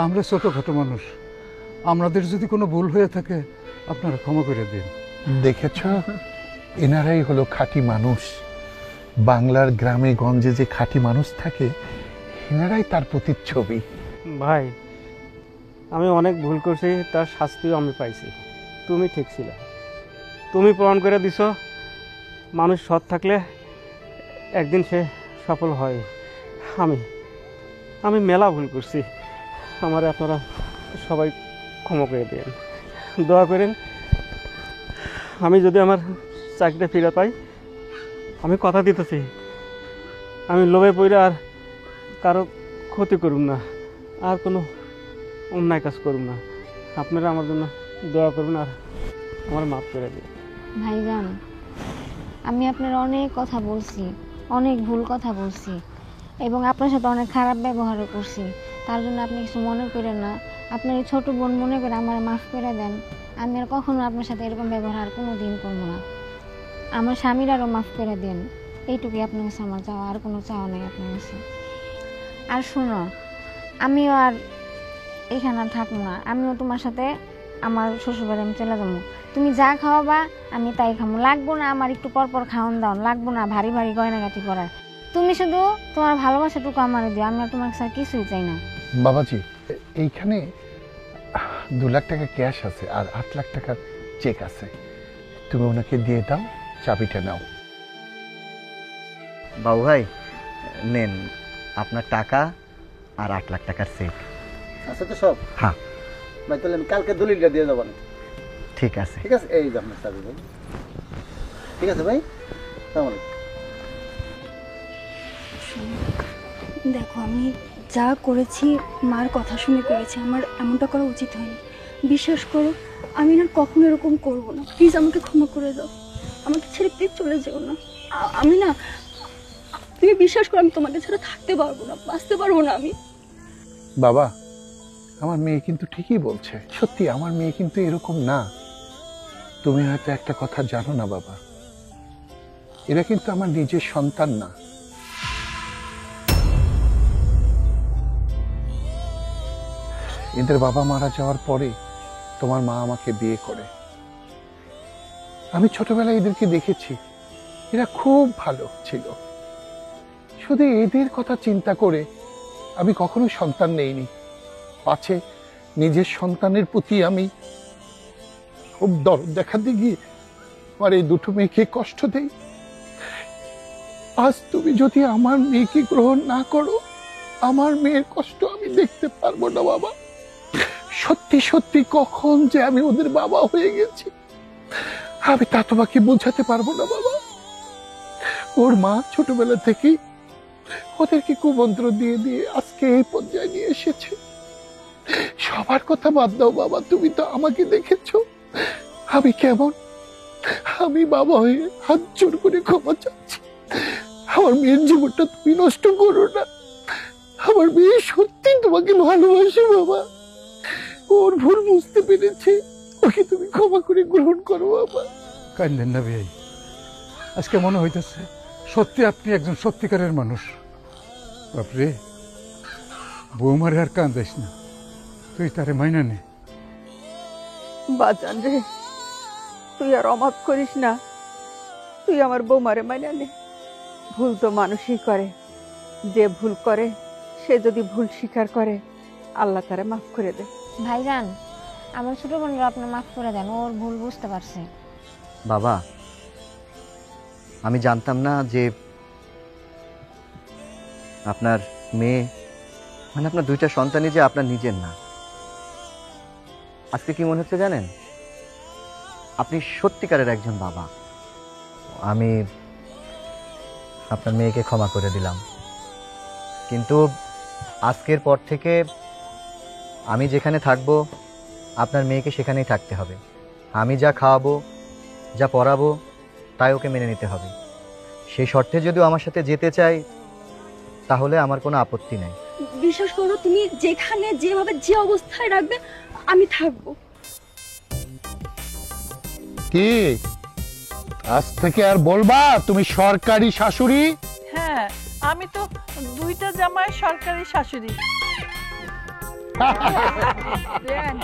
আমরা ছোটোখাটো মানুষ, আমাদের যদি কোনো ভুল হয়ে থাকে আপনারা ক্ষমা করে দিন। দেখেছ, এনারাই হলো খাঁটি মানুষ। বাংলার গ্রামে গঞ্জে যে খাঁটি মানুষ থাকে, এনারাই তার প্রতিচ্ছবি। ভাই, আমি অনেক ভুল করছি, তার শাস্তিও আমি পাইছি। তুমি ঠিক ছিল, তুমি প্রমাণ করে দিছ মানুষ সৎ থাকলে একদিন সে সফল হয়। আমি মেলা ভুল করছি, আমার আপনারা সবাই ক্ষমা করে দেন, দোয়া করেন। আমি যদি আমার চাকরিটা ফিরে পাই, আমি কথা দিতেছি আমি লোভে পড়ে আর কারো ক্ষতি করুন না, আর কোনো অন্যায় কাজ করুন না। আপনারা আমার জন্য দোয়া করুন আর আমার মাফ করে দিন। ভাইজান, আমি আপনার অনেক কথা বলছি, অনেক ভুল কথা বলছি এবং আপনার সাথে অনেক খারাপ ব্যবহারও করছি। তার জন্য আপনি কিছু মনে করেন না। আপনার এই ছোটো বোন মনে করে আমার মাফ করে দেন। আমি আর কখনো আপনার সাথে এরকম ব্যবহার কোনো দিন করবো না। আমার স্বামীরারও মাফ করে দেন, এইটুকুই আপনার কাছে আমার চাওয়া, আর কোনো চাওয়া নেই আপনার কাছে। আর শোনো, আমিও আর এখানে আর থাকবো না, আমিও তোমার সাথে আমার শ্বশুরবাড়ি আমি চলে যাবো। তুমি যা খাওয়াবা আমি তাই খাবো, লাগবো না আমার একটু পরপর খাওয়ান দাও, লাগবো না ভারী ভারী গয়নাগাটি করার। তুমি শুধু তোমার ভালোবাসাটুকু আমার দিও, আমি আর তোমার কাছে আর কিছুই চাই না। বাবাজি, এইখানে 2 লাখ টাকা ক্যাশ আছে আর 8 লাখ টাকার চেক আছে, তুমি ওনাকে দিয়ে দাও, চাবিটা নাও। বাবু ভাই, নেন আপনার টাকা আর 8 লাখ টাকার চেক। আচ্ছা তো সব? হ্যাঁ ভাই, তাহলে আমি কালকে দলিলটা দিয়ে যাবো। ঠিক আছে। ঠিক আছে, এই যে আপনার চাবি ভাই। ঠিক আছে ভাই, তাহলে দেখো, আমি যা করেছি মার কথা শুনে করেছি, আমার এমনটা করা উচিত হয়নি। বিশ্বাস করো, আমি না কখনো এরকম করবো না। প্লিজ আমাকে ক্ষমা করে দাও, আমাকে ছেড়ে প্লিজ চলে যেও না। আমি না, তুমি বিশ্বাস করো, আমি তোমাকে ছাড়া থাকতে পারবো না, বাঁচতে পারবো না আমি। বাবা, আমার মেয়ে কিন্তু ঠিকই বলছে, সত্যি আমার মেয়ে কিন্তু এরকম না। তুমি হয়তো একটা কথা জানো না বাবা, এরা কিন্তু আমার নিজের সন্তান না। এদের বাবা মারা যাওয়ার পরে তোমার মা আমাকে বিয়ে করে। আমি ছোটবেলায় এদেরকে দেখেছি, এরা খুব ভালো ছিল। শুধু এদের কথা চিন্তা করে আমি কখনো সন্তান নেইনি, পাছে নিজের সন্তানের প্রতি আমি খুব দরদ দেখাতে গিয়ে আমার এই 2টো মেয়েকে কষ্ট দেই। আজ তুমি যদি আমার মেয়েকে গ্রহণ না করো, আমার মেয়ের কষ্ট আমি দেখতে পারবো না বাবা। সত্যি সত্যি কখন যে আমি ওদের বাবা হয়ে গেছি আমি তা তোমাকে বোঝাতে পারবো না বাবা। ওর মা ছোটবেলা থেকেই ওদেরকে কুমন্ত্র দিয়ে দিয়ে আজকে এই পর্যায়ে নিয়ে এসেছে। সবার কথা বাদ দাও বাবা, তুমি তো আমাকে দেখেছো আমি কেমন। আমি বাবা হয়ে হাত জোর করে ক্ষমা চাচ্ছি। আমার মেয়ের জীবনটা তুমি নষ্ট করো না। আমার মেয়ে সত্যি তোমাকে ভালোবাসে বাবা, ওর ভুল বুঝতে পেরেছে, ওকে তুমি ক্ষমা করে গ্রহণ করো বাবা। কান্দেন না ভাই, আজকে মনে হইতেছে সত্যি আপনি একজন সত্যিকারের মানুষ। বাপরে, বৌমারে আর কান্দিস না, তুই তারে মাইনা নে। বাজান রে, তুই আর অমাপ করিস না, তুই আমার বৌমারে মাইনা নে। ভুল তো মানুষই করে, যে ভুল করে সে যদি ভুল স্বীকার করে আল্লাহ তারে মাফ করে দে। ভাইজান, আমার ছোট বোনরা আপনি মাফ করে দেন, ওর ভুল বুঝতে পারছে। বাবা, আমি জানতাম না যে আপনার মেয়ে মানে আপনার 2টা সন্তানই যে আপনার নিজের না। আজকে কি মনে হচ্ছে জানেন, আপনি সত্যিকারের একজন বাবা। আপনার মেয়েকে ক্ষমা করে দিলাম, কিন্তু আজকের পর থেকে আমি যেখানে থাকবো আপনার মেয়েকে সেখানেই থাকতে হবে। আমি যা খাওয়াবো, যা পড়াবো, তাই ওকে মেনে নিতে হবে। সেই শর্তে যদিও আমার সাথে যেতে চাই, তাহলে আমার কোনো আপত্তি নেই। বিশ্বাস করো, তুমি যেখানে যেভাবে যে অবস্থায় রাখবে আমি থাকবো। কি আজ থেকে আর বলবা তুমি সরকারি শাশুড়ি? হ্যাঁ, আমি তো দুইটা জামাই সরকারি শাশুড়ি। দেন।